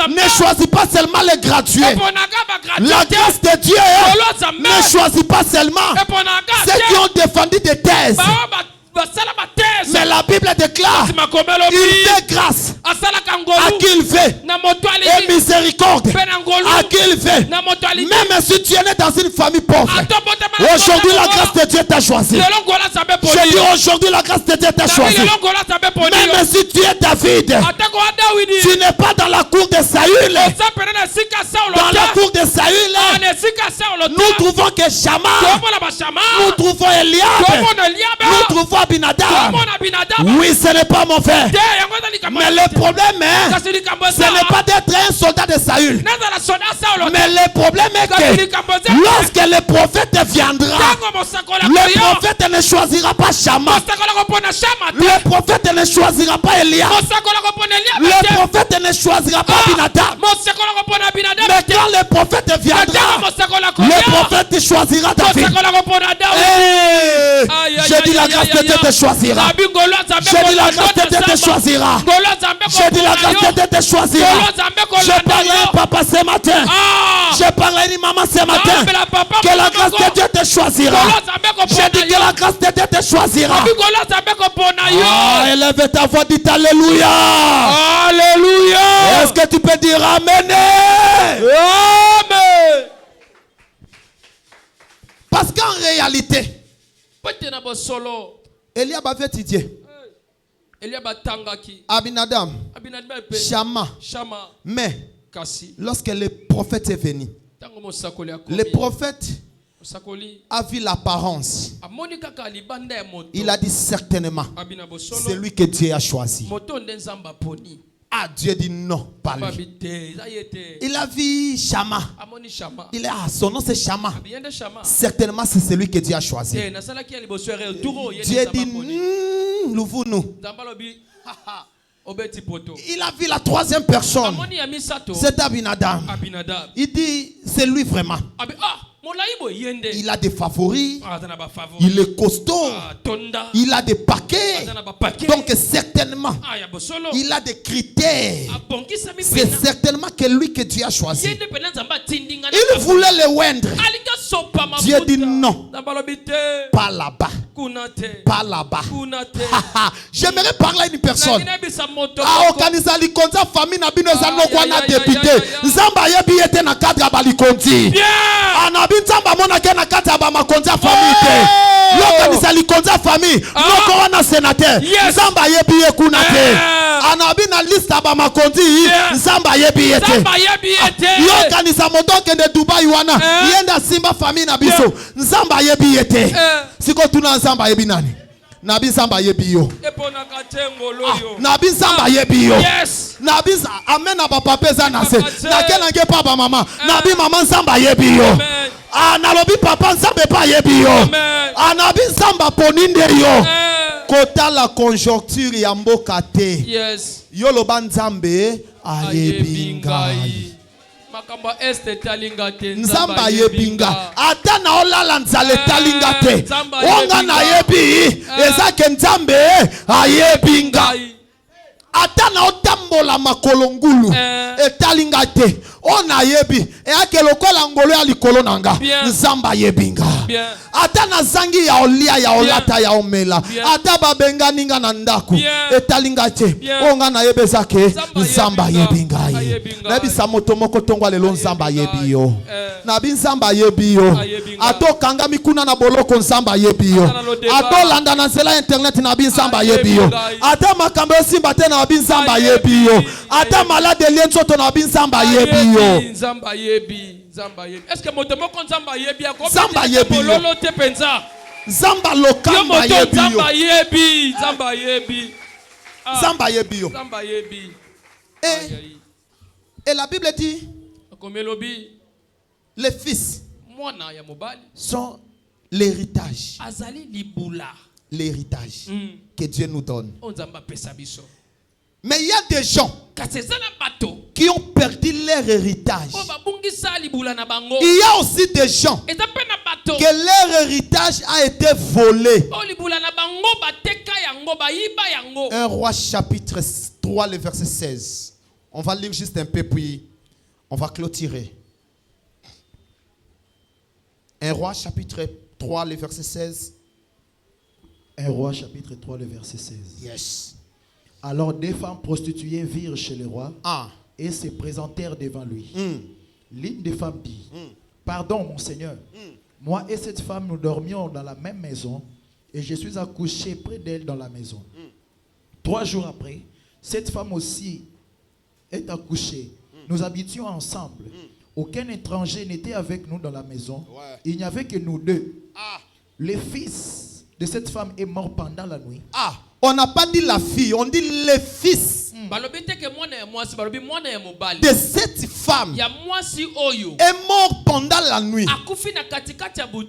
ne choisit pas seulement les gradués. La grâce de Dieu ne choisit pas seulement ceux qui ont défendu des thèses. Mais la Bible déclare, il fait grâce à qui il veut et miséricorde à qui il veut. Même si tu es né dans une famille pauvre, aujourd'hui la grâce de Dieu t'a choisi. Je dis aujourd'hui la grâce de Dieu t'a choisi. Même si tu es David, tu n'es pas dans la cour de Saül. Dans la cour de Saül, nous trouvons que Shammah, nous trouvons Eliab, nous trouvons Abinadab. Oui, ce n'est pas mon frère. Mais le problème est, ce n'est pas d'être un soldat de Saül. Mais le problème est que lorsque le prophète viendra, le prophète ne choisira pas Shammah. Le prophète ne choisira pas Eliab. Le prophète ne choisira pas Abinadab. Mais quand le prophète viendra, le prophète choisira David. Je dis la grâce de Dieu te choisira. Je dis la grâce de Dieu te choisira. Je dis la grâce de Dieu te choisira. Je parle à un papa ce matin. Je parle à une maman ce matin. Que la grâce de Dieu te choisira. Je dis que la grâce de Dieu te choisira. Élève ta voix, dis Alléluia. Alléluia. Est-ce que tu peux dire Amen? Amen. Parce qu'en réalité, Eliab avait étudié. Abinadab, Shammah. Mais lorsque le prophète est venu, le prophèt a vu l'apparence. Il a dit certainement, c'est lui que Dieu a choisi. Ah, Dieu dit non, pas lui. Il a vu Shammah. Il a son nom c'est Shammah. Certainement c'est celui que Dieu a choisi. Dieu dit nous. Il a vu la troisième personne. C'est Abinadab. Il dit c'est lui vraiment. Il a des favoris. Il est costaud. Il a des paquets. Donc certainement il a des critères. C'est certainement que lui que Dieu a choisi. Il voulait le oindre. Dieu dit non. Pas là-bas. Pas là-bas. J'aimerais parler à une personne. Organisa likonza famille na bino za nokwa na député. Nzamba yebi ete na cadre ba likonzi. Anabi nzamba mona ke na kata ba makonza famille te. Organisa likonza famille noko wana sénateur. Nzamba yebi ekuna te. Anabi na liste ba makonzi. Nzamba yebi ete. Organisa moto ke de Dubai wana. Yenda simba famille na biso. Nzamba yebi ete. Siko tuna nzamba yebi nani? Nabi Zamba yebiyo. Nabi Zamba yebiyo. Nabi amen na papa pesa na se. Na kelange papa mama. Nabi mama Zamba yebiyo. Analobi papa Zamba pa yebiyo. Anabi Zamba poninde yo. Kota la conjoncture ya mboka te. Yo loba Nzambe ayebingai. Nzamba yebinga ata na olala nzale talinga te onga na yebi ezake Nzambe ayebinga ata na otambola makolongulu etalinga te ona yebi eake lokola ngolo ya likolo nanga Nzamba yebinga ata na zangi ya olia ya olata ya omela ata babenga ninga na ndaku etalinga te onga na yebe zake Nzamba yebinga na bisa moto moko tongwa lelo Nzamba yebiyo na Nzamba yebiyo ato kanga mikuna na boloko Nzamba yebiyo ato landa na nzela internet na Nzamba yebiyo ata makambo simba te na Nzamba yebiyo ata malade lienzoto na Nzamba yebiyo Nzamba yebi. Est-ce que moto moko Nzamba yebi ako Nzamba yebi lolo te penza Nzamba lokamba yebi Nzamba yebi Nzamba yebi Nzamba yebi Nzamba yebi et la Bible dit les fils sont l'héritage que Dieu nous donne. Mais il y a des gens qui ont perdu leur héritage. Il y a aussi des gens que leur héritage a été volé. 1 Roi chapitre 3, le verset 16. On va lire juste un peu puis on va clôturer. 1 Roi chapitre 3, le verset 16. 1 Roi chapitre 3, le verset 16. Yes. Alors des femmes prostituées virent chez le roi et se présentèrent devant lui. L'une des femmes dit, pardon mon Seigneur, moi et cette femme nous dormions dans la même maison et je suis accouché près d'elle dans la maison. 3 jours après, cette femme aussi est accouchée. Nous habitions ensemble. Aucun étranger n'était avec nous dans la maison. Il n'y avait que nous deux. Le fils de cette femme est mort pendant la nuit. On n'a pas dit la fille, on dit le fils de cette femme est mort pendant la nuit.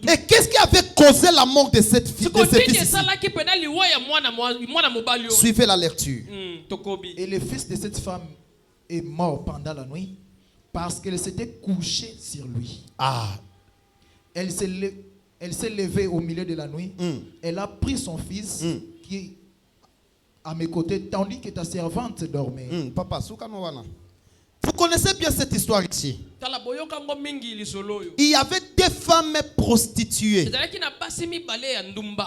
Et qu'est-ce qui avait causé la mort de cette fille, de ce fils ici? Suivez la lecture. Et le fils de cette femme est mort pendant la nuit parce qu'elle s'était couchée sur lui. Elle s'est levée au milieu de la nuit. Elle a pris son fils qui est à mes côtés tandis que ta servante dormait. Papa, vous connaissez bien cette histoire ici. Il y avait des femmes prostituées.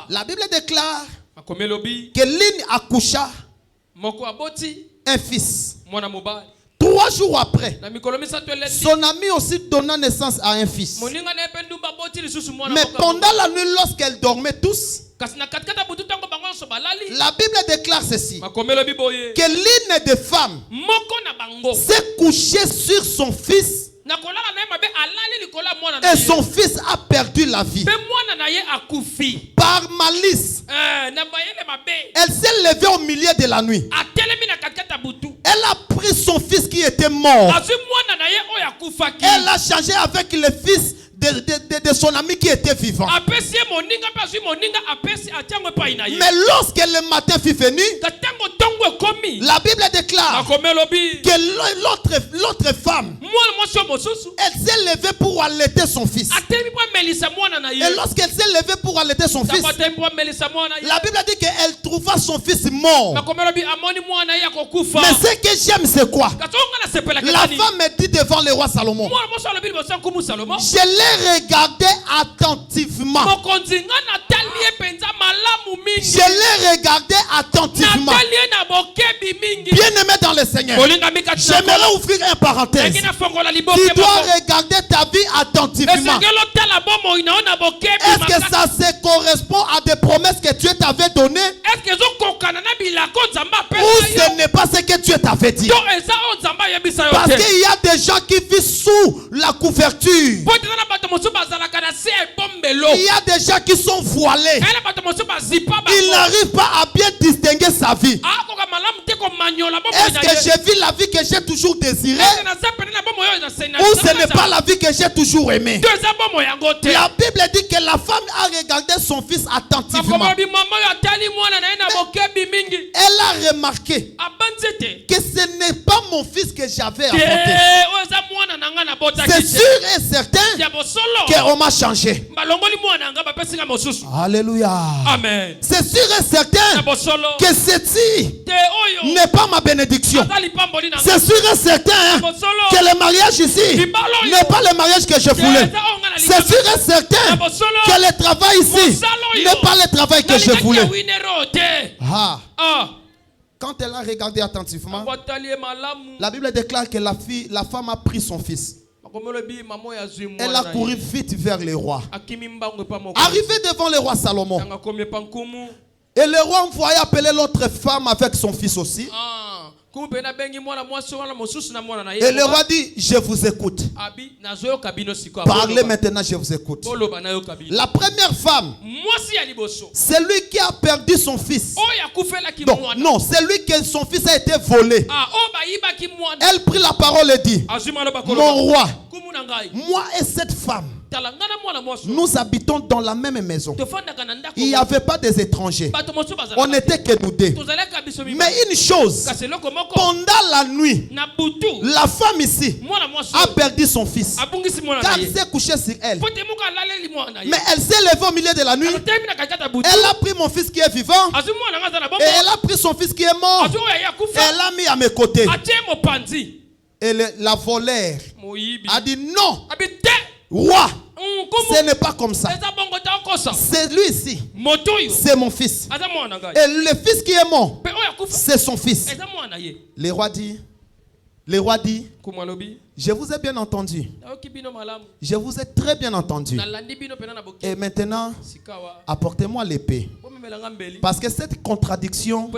La Bible déclare que l'une accoucha un fils. 3 jours après, son ami aussi donna naissance à un fils. Mais pendant la nuit, lorsqu'elle dormait tous, la Bible déclare ceci, que l'une des femmes s'est couchée sur son fils et son fils a perdu la vie. Par malice, elle s'est levée au milieu de la nuit. Elle a pris son fils qui était mort. Elle a changé avec le fils de son ami qui était vivant. Mais lorsque le matin fut venu, la Bible déclare que l'autre femme, elle s'est levée pour allaiter son fils. Et lorsqu'elle s'est levée pour allaiter son fils, la Bible dit qu'elle trouva son fils mort. Mais ce que j'aime, c'est quoi? La femme me dit devant le roi Salomon, je l'ai regardé attentivement. Je l'ai regardé attentivement. Bien aimé dans le Seigneur, j'aimerais ouvrir un parenthèse. Tu dois regarder ta vie attentivement. Est-ce que ça se correspond à des promesses que Dieu t'avait données? Ou ce n'est pas ce que Dieu t'avait dit? Parce qu'il y a des gens qui vivent sous la couverture. Il y a des gens qui sont voilés. Ils n'arrivent pas à bien distinguer sa vie. Est-ce que j'ai vu la vie que j'ai toujours désirée? Ou ce n'est pas la vie que j'ai toujours aimée? La Bible dit que la femme a regardé son fils attentivement. Elle a remarqué que ce n'est pas mon fils que j'avais apporté. C'est sûr et certain qu'on m'a changé. Alléluia. Amen. C'est sûr et certain que ceci n'est pas ma bénédiction. C'est sûr et certain que le mariage ici n'est pas le mariage que je voulais. C'est sûr et certain que le travail ici n'est pas le travail que je voulais. Quand elle a regardé attentivement, la Bible déclare que la femme a pris son fils. Elle a couru vite vers le roi. Arrivé devant le roi Salomon, et le roi envoya appeler l'autre femme avec son fils aussi. Et le roi dit, je vous écoute. Parlez maintenant, je vous écoute. La première femme, celui qui a perdu son fils. Non, celui que son fils a été volé. Elle prit la parole et dit, mon roi, moi et cette femme, nous habitons dans la même maison. Il n'y avait pas des étrangers. On n'était que nous deux. Mais une chose, pendant la nuit, la femme ici a perdu son fils. Car il s'est couché sur elle. Mais elle s'est levée au milieu de la nuit. Elle a pris mon fils qui est vivant. Et elle a pris son fils qui est mort. Et elle l'a mis à mes côtés. Et la voleur a dit non. Roi, Ce n'est pas comme ça. C'est lui ici. C'est mon fils. Et le fils qui est mort, c'est son fils. Le roi dit, je vous ai bien entendu. Je vous ai très bien entendu. Et maintenant, apportez-moi l'épée. Parce que cette contradiction,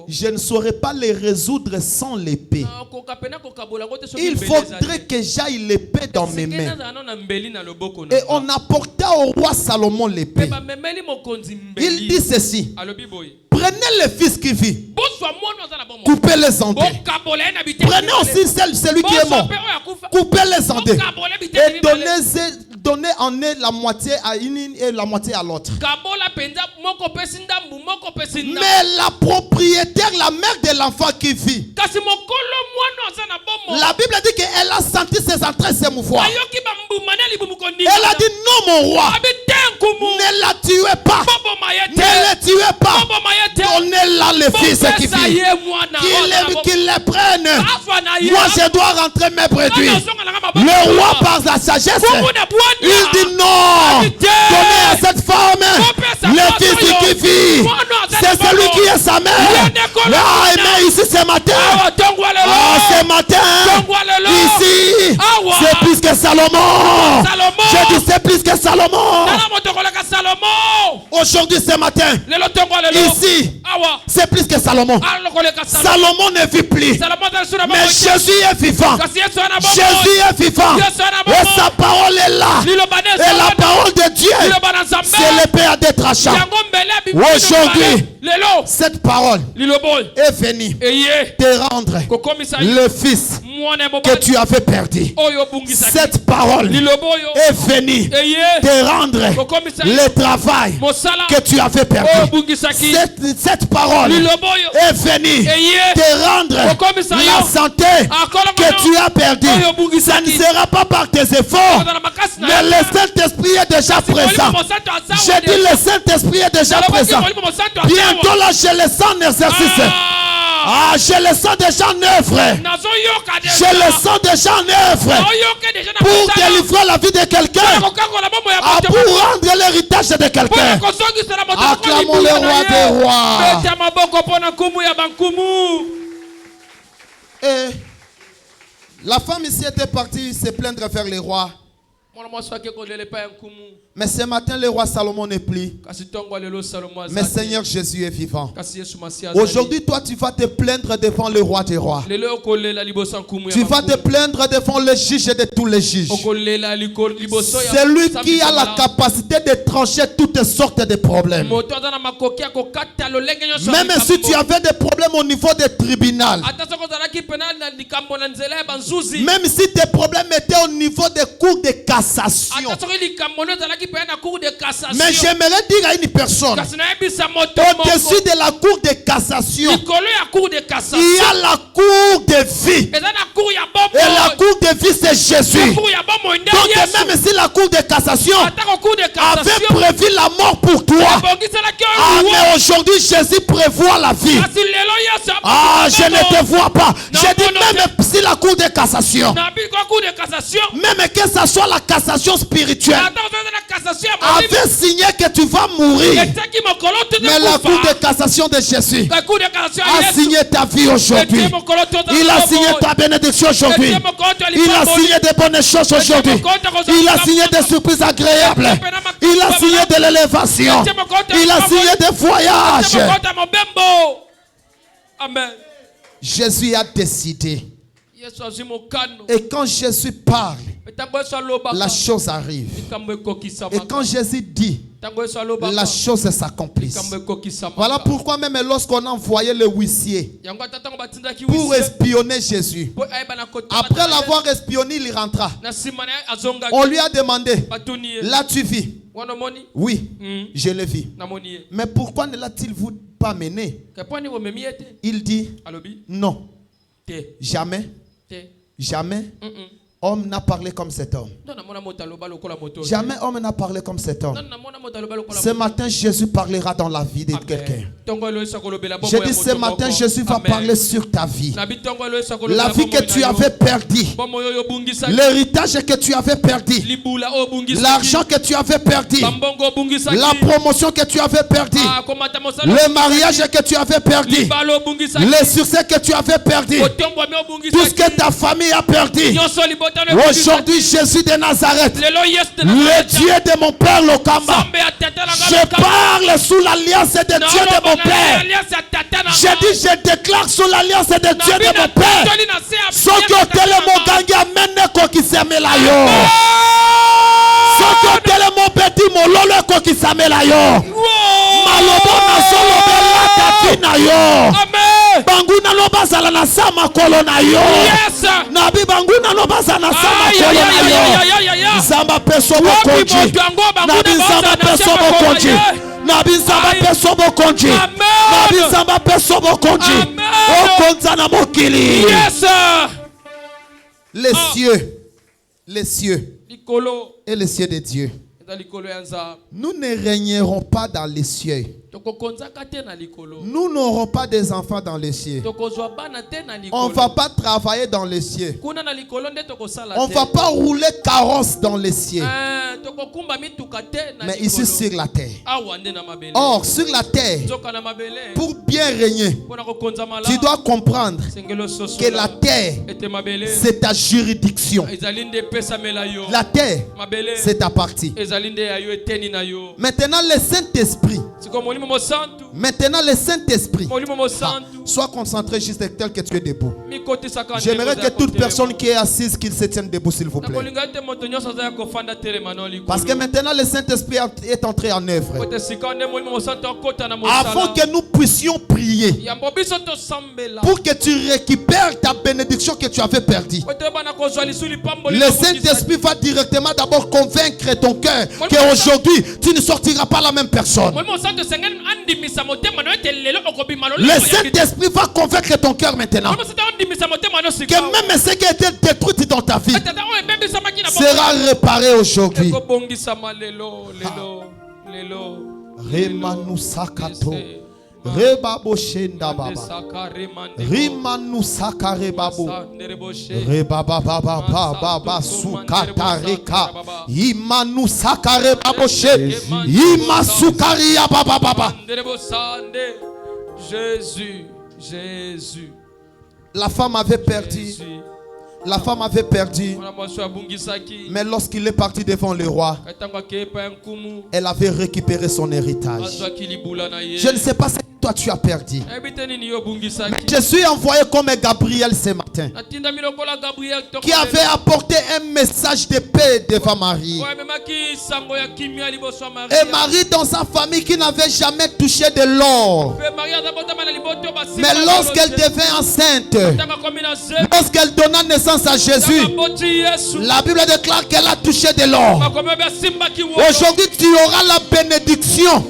je ne saurais pas les résoudre sans l'épée. Il faudrait que j'aille l'épée dans mes mains. Et on apporta au roi Salomon l'épée. Il dit ceci. Prenez le fils qui vit. Coupez-les en deux. Prenez aussi celui qui est mort. Coupez-les en deux. Et donnez en la moitié à une et la moitié à l'autre. Mais la propriétaire, la mère de l'enfant qui vit, la Bible dit qu'elle a senti ses entrailles s'émouvoir. Elle a dit non mon roi, ne la tuez pas. Ne le tuez pas. Donnez-la le fils qui vit. Qu'il les prenne. Moi je dois rentrer mes brebis. Le roi par sa sagesse, il dit non. Donnez à cette femme le fils qui vit. C'est celui qui est sa mère. Mais ici ce matin, ici, c'est plus que Salomon. Je dis c'est plus que Salomon. Aujourd'hui ce matin, ici, c'est plus que Salomon. Salomon ne vit plus. Mais Jésus est vivant. Jésus est vivant. Et sa parole est là. Et la parole de Dieu, c'est l'épée à deux tranchants. Aujourd'hui, cette parole est venue te rendre le fils que tu avais perdu. Cette parole est venue te rendre le travail que tu avais perdu. Cette parole est venue te rendre la santé que tu as perdue. Ça ne sera pas par tes efforts, mais le Saint-Esprit est déjà présent. J'ai dit le Saint-Esprit est déjà présent. Bientôt là, je le sens en exercice. Je le sens déjà en œuvre. Je le sens déjà en œuvre. Pour délivrer la vie de quelqu'un. Pour rendre l'héritage de quelqu'un. Acclamons le roi des rois. Et la femme ici était partie se plaindre vers les rois. Mais ce matin, le roi Salomon n'est plus. Mais Seigneur Jésus est vivant. Aujourd'hui, toi, tu vas te plaindre devant le roi des rois. Tu vas te plaindre devant le juge de tous les juges. C'est lui qui a la capacité de trancher toutes sortes de problèmes. Même si tu avais des problèmes au niveau des tribunaux, même si tes problèmes étaient au niveau des cours de cassation, mais j'aimerais dire à une personne, au-dessus de la cour de cassation, il y a la cour de vie. Et la cour de vie, c'est Jésus. Donc même si la cour de cassation avait prévu la mort pour toi, mais aujourd'hui Jésus prévoit la vie. Je ne te vois pas. Je dis même si la cour de cassation, même que ce soit la cassation spirituelle, avait signé que tu vas mourir, mais la cour de cassation de Jésus a signé ta vie aujourd'hui. Il a signé ta bénédiction aujourd'hui. Il a signé des bonnes choses aujourd'hui. Il a signé des surprises agréables. Il a signé de l'élévation. Il a signé des voyages. Amen. Jésus a décidé. Et quand Jésus parle, la chose arrive. Et quand Jésus dit, la chose s'accomplit. Voilà pourquoi même lorsqu'on a envoyé le huissier pour espionner Jésus, après l'avoir espionné, il rentra. On lui a demandé, là tu vis? Oui, je le vis. Mais pourquoi ne l'a-t-il pas mené? Il dit, non, jamais, jamais, homme n'a parlé comme cet homme. Jamais homme n'a parlé comme cet homme. Ce matin, Jésus parlera dans la vie de quelqu'un. Je dis ce matin, Jésus va parler sur ta vie. La vie que tu avais perdue. L'héritage que tu avais perdu. L'argent que tu avais perdu. La promotion que tu avais perdu. Le mariage que tu avais perdu. Le succès que tu avais perdu. Tout ce que ta famille a perdu. Aujourd'hui, Jésus de Nazareth, le Dieu de mon père Lokamba, je parle sous l'alliance de Dieu de mon père. Je dis, je déclare sous l'alliance de Dieu de mon père. Soki otele mon gangi amene koki semela yo. Soki otele mon petit mololo koki semela yo. Malobo na solo bela tatina yo. Banguna lo bazala na sama kolo na yo. Nabi banguna lo bazala na sama kolo na yo. Zamba peso bokonji. Nabi zamba peso bokonji. Nabi zamba peso bokonji. Nabi zamba peso bokonji. Okonza na mokili. Les cieux et les cieux de Dieu. Nous ne régnerons pas dans les cieux. Nous n'aurons pas des enfants dans les cieux. On ne va pas travailler dans les cieux. On ne va pas rouler carrosse dans les cieux. Mais ici sur la terre. Or, sur la terre, pour bien régner, tu dois comprendre que la terre, c'est ta juridiction. La terre, c'est ta partie. Maintenant, le Saint-Esprit. Maintenant, le Saint-Esprit. Sois concentré juste tel que tu es debout. J'aimerais que toute personne qui est assise, qu'il se tienne debout, s'il vous plaît. Parce que maintenant, le Saint-Esprit est entré en œuvre. Avant que nous puissions prier, pour que tu récupères ta bénédiction que tu avais perdue, le Saint-Esprit va directement d'abord convaincre ton cœur qu'aujourd'hui, tu ne sortiras pas la même personne. Le Saint-Esprit va convaincre ton cœur maintenant que même ce qui a été détruit dans ta vie sera réparé aujourd'hui. Reba boshenda baba rima nusaka rebabo reba baba baba sukatareka imanu sakare baboshe imasukari ya baba baba. Jésus. La femme avait perdu. La femme avait perdu. Mais lorsqu'il est parti devant le roi, elle avait récupéré son héritage. Je ne sais pas ce que toi tu as perdu. Mais je suis envoyé comme Gabriel ce matin, qui avait apporté un message de paix devant Marie. Et Marie dans sa famille qui n'avait jamais touché de l'or. Mais lorsqu'elle devint enceinte, lorsqu'elle donna naissance à Jésus, la Bible déclare qu'elle a touché de l'or. Aujourd'hui, tu auras la bénédiction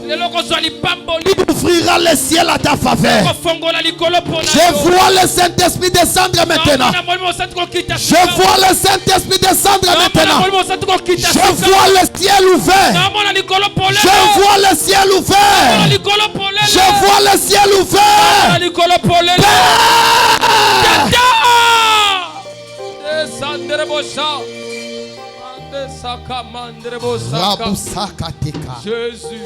qui ouvrira le ciel à ta faveur. Je vois le Saint-Esprit descendre maintenant. Je vois le Saint-Esprit descendre maintenant. Je vois le ciel ouvert. Je vois le ciel ouvert. Je vois le ciel ouvert. Jésus.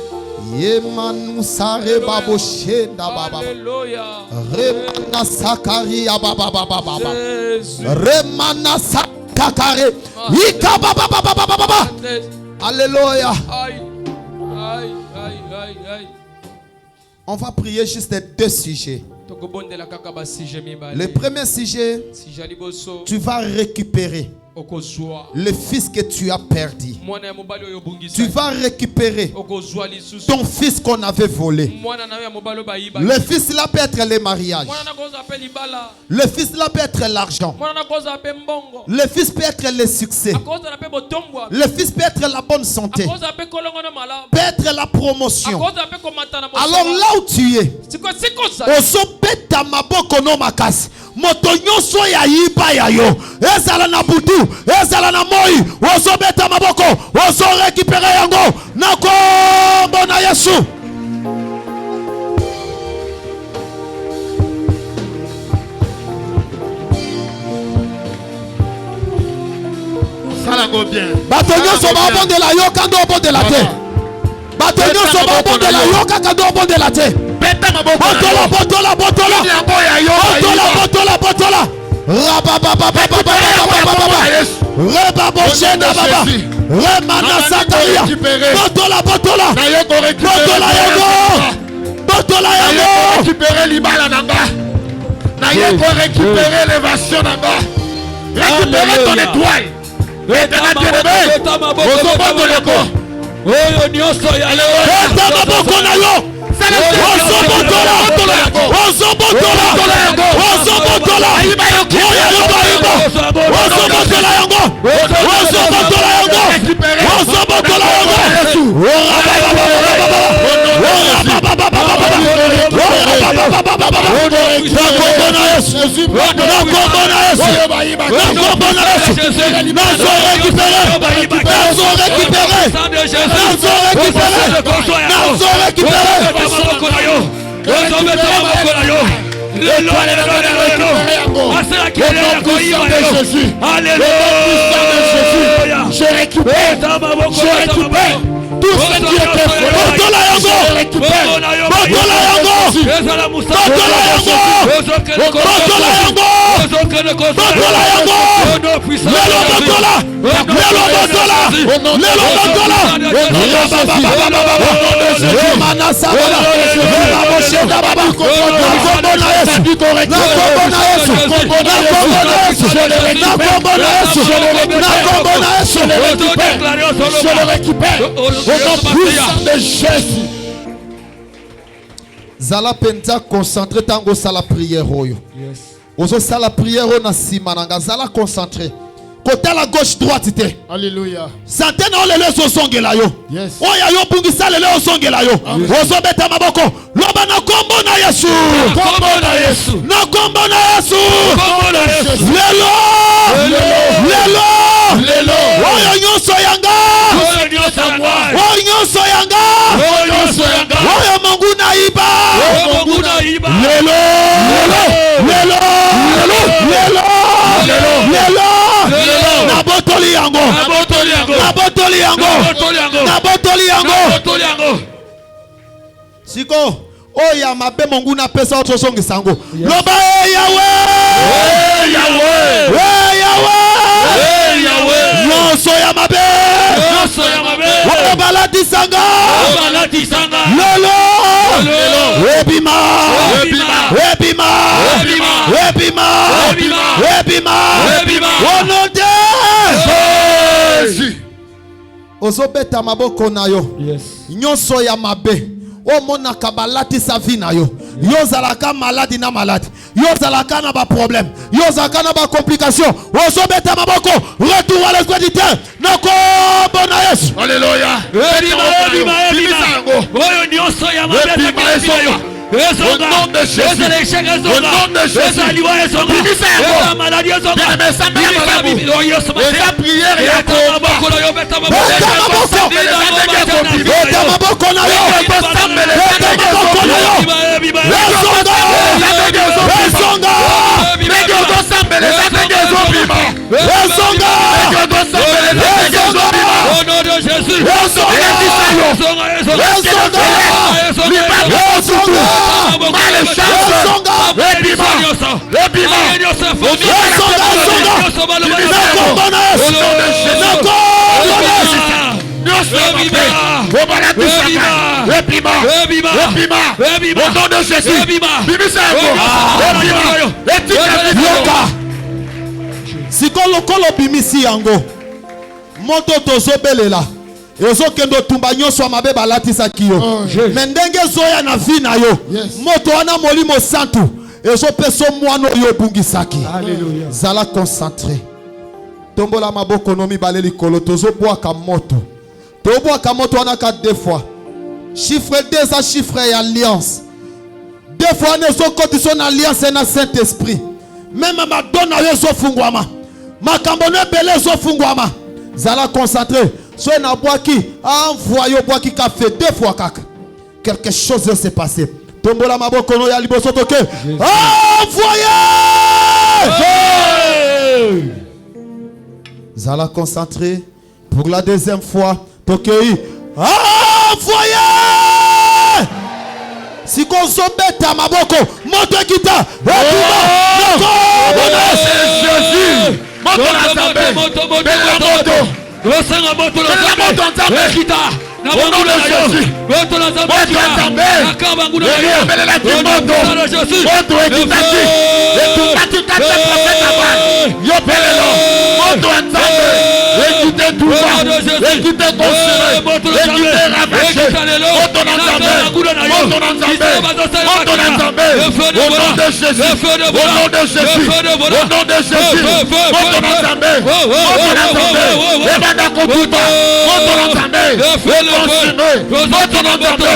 Yemanu sare babo shenda baba. Remana sakari baba baba. Remana sakare. Ika baba baba baba. Alléluia. On va prier juste deux sujets. Le premier sujet, tu vas récupérer le fils que tu as perdu. Tu vas récupérer ton fils qu'on avait volé. Le fils là peut être le mariage. Le fils là peut être l'argent. Le fils peut être le succès. Le fils peut être la bonne santé. Peut être la promotion. Alors là où tu es, moto nyonso ya yiba ya yo ezala na butu ezala na moi ozobeta maboko ozo récupérer yango na kombo na Yesu. Bato nyonso babondela yo kando obondela te. Bato nyonso babondela yo kando obondela te. Botola botola botola botola botola botola rababa baba baba rebabo shenda baba remana sataria botola botola botola yango botola yango récupérer l'ibala nanga na yeko récupérer l'évasion nanga récupérer ton étoile et de la bien-aimé ozoboto leko oyo nyonso ya eta maboko na yo ozobotola ozobotola ozobotola ozobotola yango ozobotola yango ozobotola yango je récupère tout ce qui était fait. Botola yango botola yango botola yango botola yango botola yango lelo botola lelo botola lelo botola mana sabona baboshenda baba kombo na Yesu na kombo na Yesu na kombo na Yesu na kombo na Yesu na kombo na Yesu je le récupère au nom puissant de Jésus. Zala penta concentré tango sala prière oyo. Yes. Ozo sala prière na simananga zala concentré. Côté la gauche droite te. Alléluia. Santene o lelo so songela yo. Yes. Oya yo bungisa lelo o songela yo. Ozo beta maboko. Loba na kombo na Yesu. Kombo na Yesu. Na kombo na Yesu. Kombo na Yesu. Lelo. Lelo. Lelo. Oyo nyonso yanga. Oyo nyonso yanga. Oyo nyonso yanga. Oyo nyonso yanga. Oyo Mungu na iba. Oyo Mungu na iba. Lelo. Lelo. Lelo. Lelo. Lelo. Lelo. Na botoli yango. Na botoli yango. Na botoli yango. Na botoli yango. Na botoli yango. Na botoli yango. Siko. Oya mabe Mungu na pesa otso songi sango. Loba Yahweh. Yahweh. Yahweh. Yahweh. Nyonso ya mabe. Nyonso ya mabe. Oyo balatisanga. Balatisanga. Lelo. Lelo. Ebima. Ebima. Ebima. Ebima. Ebima. Ebima. Ebima. Ebima. Au nom de Jésus. Ozobeta maboko na yo. Yes. Nyonso ya mabe. O mona kabalati sa vie na yo. Yo zalaka malade na malade. Yo zalaka na ba problème. Yo zalaka na ba complication. Ozobeta maboko. Retour à l'esprit du terre. Na kombo na Yesu. Alléluia. Ebima. Oyo nyonso ya mabe. Au nom de Jésus. Au nom de Jésus. La maladie eza prière ya komba. Beta maboko na yo. Beta maboko na yo. Esonga. Esonga. Esonga. Au nom de Jésus. Sikolo kolo bimisi yango moto tozobelela ezokendo tumba nyonso mabe balatisaki yo me ndenge zoya na vi na yo moto wana molimo santu ezopeso mwana oyo obungisaki. Zala concentré tombola maboko no mibale likolo tozobwaka moto wana ka deux fois chiffre 2 eza chiffre ya alliance deux fois nezokotisa na alliance na Saint-Esprit Même Madonna yo so fungwama. Makambono belé so fungwama. Zala concentré. Soit na boaki, envoyé boaki ka fait 2 fois kaka. Quelque chose s'est passé. Tombola maboko no ya liboso toke. Envoyé! Zala concentré pour la 2e fois. Tokei. Envoyé! Si qu'on s'embête maboko, moto kita. Jésus. Moto la zambe. Moto. Osanga moto la zambe. Kita. Au nom de Jésus. Moto la zambe. Nakaba nguna yo. Belela timoto. Moto ekitati. Ekitati kata prophète Abraham. Yo belelo. Moto nzambe. Ekite tuba. Ekite konsere. Ekite rabache. Moto na nzambe. Moto na nzambe. Moto na nzambe. Au nom de Jésus. Au nom de Jésus. Au nom de Jésus. Moto na nzambe. Moto na nzambe. Ebanda kotuba. Moto na nzambe. Consumé. Moto na nzambe.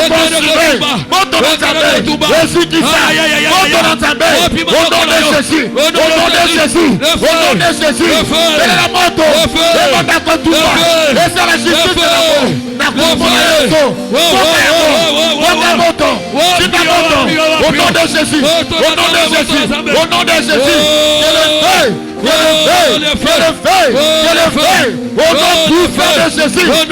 Consumé. Moto na nzambe. Jésus qui ça. Moto na nzambe. Au nom de Jésus. Au nom de Jésus. Au nom de Jésus. Elle est la moto. Ebanda kotuba. Et c'est la justice de l'amour. Au nom de Jésus, au nom de Jésus, au nom de Jésus, je le fais, au nom puissant de Jésus, je vais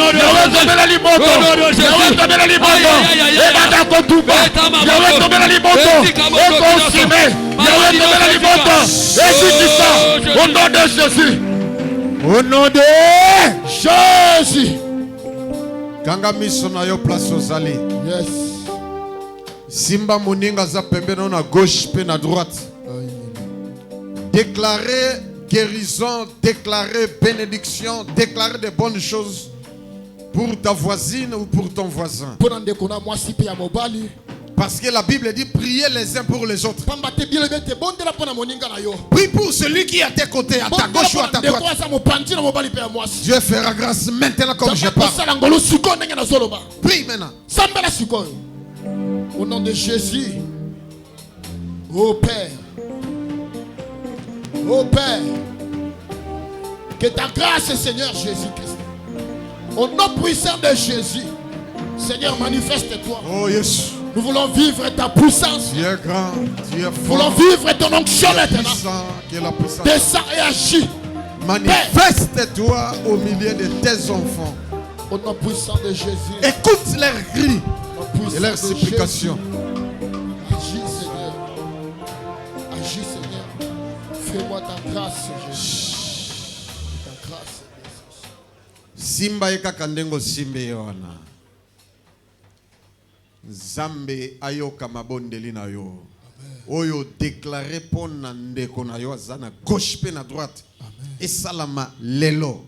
tomber la limoto, je vais tomber la limoto, et Madame Kotouba, je vais tomber la limoto, et consumé, je vais tomber la limoto, et justice, au nom de Jésus, au nom de Jésus. Kanga miso na yo place ozali. Yes. Simba moninga za pembeni na gauche pe na droite. Déclarer guérison, déclarer bénédiction, déclarer de bonnes choses pour ta voisine ou pour ton voisin. Parce que la Bible dit priez les uns pour les autres. Prie pour celui qui est à tes côtés, à ta gauche ou à ta droite. Dieu fera grâce maintenant comme je parle. Prie maintenant. Au nom de Jésus. Ô Père. Ô Père. Que ta grâce, Seigneur Jésus-Christ. Au nom puissant de Jésus. Seigneur, manifeste-toi. Oh yes. Nous voulons vivre ta puissance. Tu es grand, tu es fort. Nous voulons vivre ton onction maintenant. Descends et agis. Manifeste-toi au milieu de tes enfants. Au nom puissant de Jésus. Écoute leurs cris et leurs supplications. Agis, Seigneur. Agis, Seigneur. Fais-moi ta grâce, Jésus. Ta grâce, Jésus. Simba eka kandengo simbe yoana. Zambe ayoka mabondeli na yo. Oyo déclaré pour ndeko na yo azana gauche pe na droite. Et salama lelo.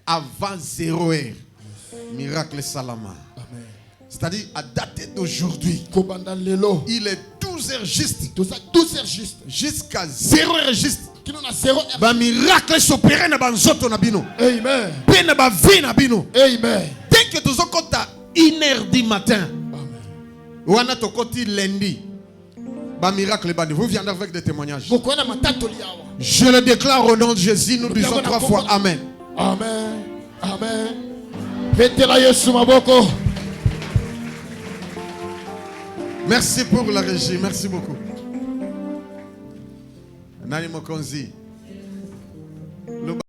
Avant 0 heure. Miracle salama. C'est-à-dire à date d'aujourd'hui. Il est 12 heures juste. 12 heures juste. Jusqu'à 0 heure juste. Ba miracle s'opérer na banzoto na bino. Amen. Pe na ba vie na bino. Amen. Dès que tu as 1h du matin. Wana tokoti lundi. Ba miracle bani. Vous viendrez avec des témoignages. Je le déclare au nom de Jésus. Nous disons 3 fois Amen. Amen. Amen. Vetera Yesu maboko. Merci pour la régie. Merci beaucoup. Nani Mokonzi.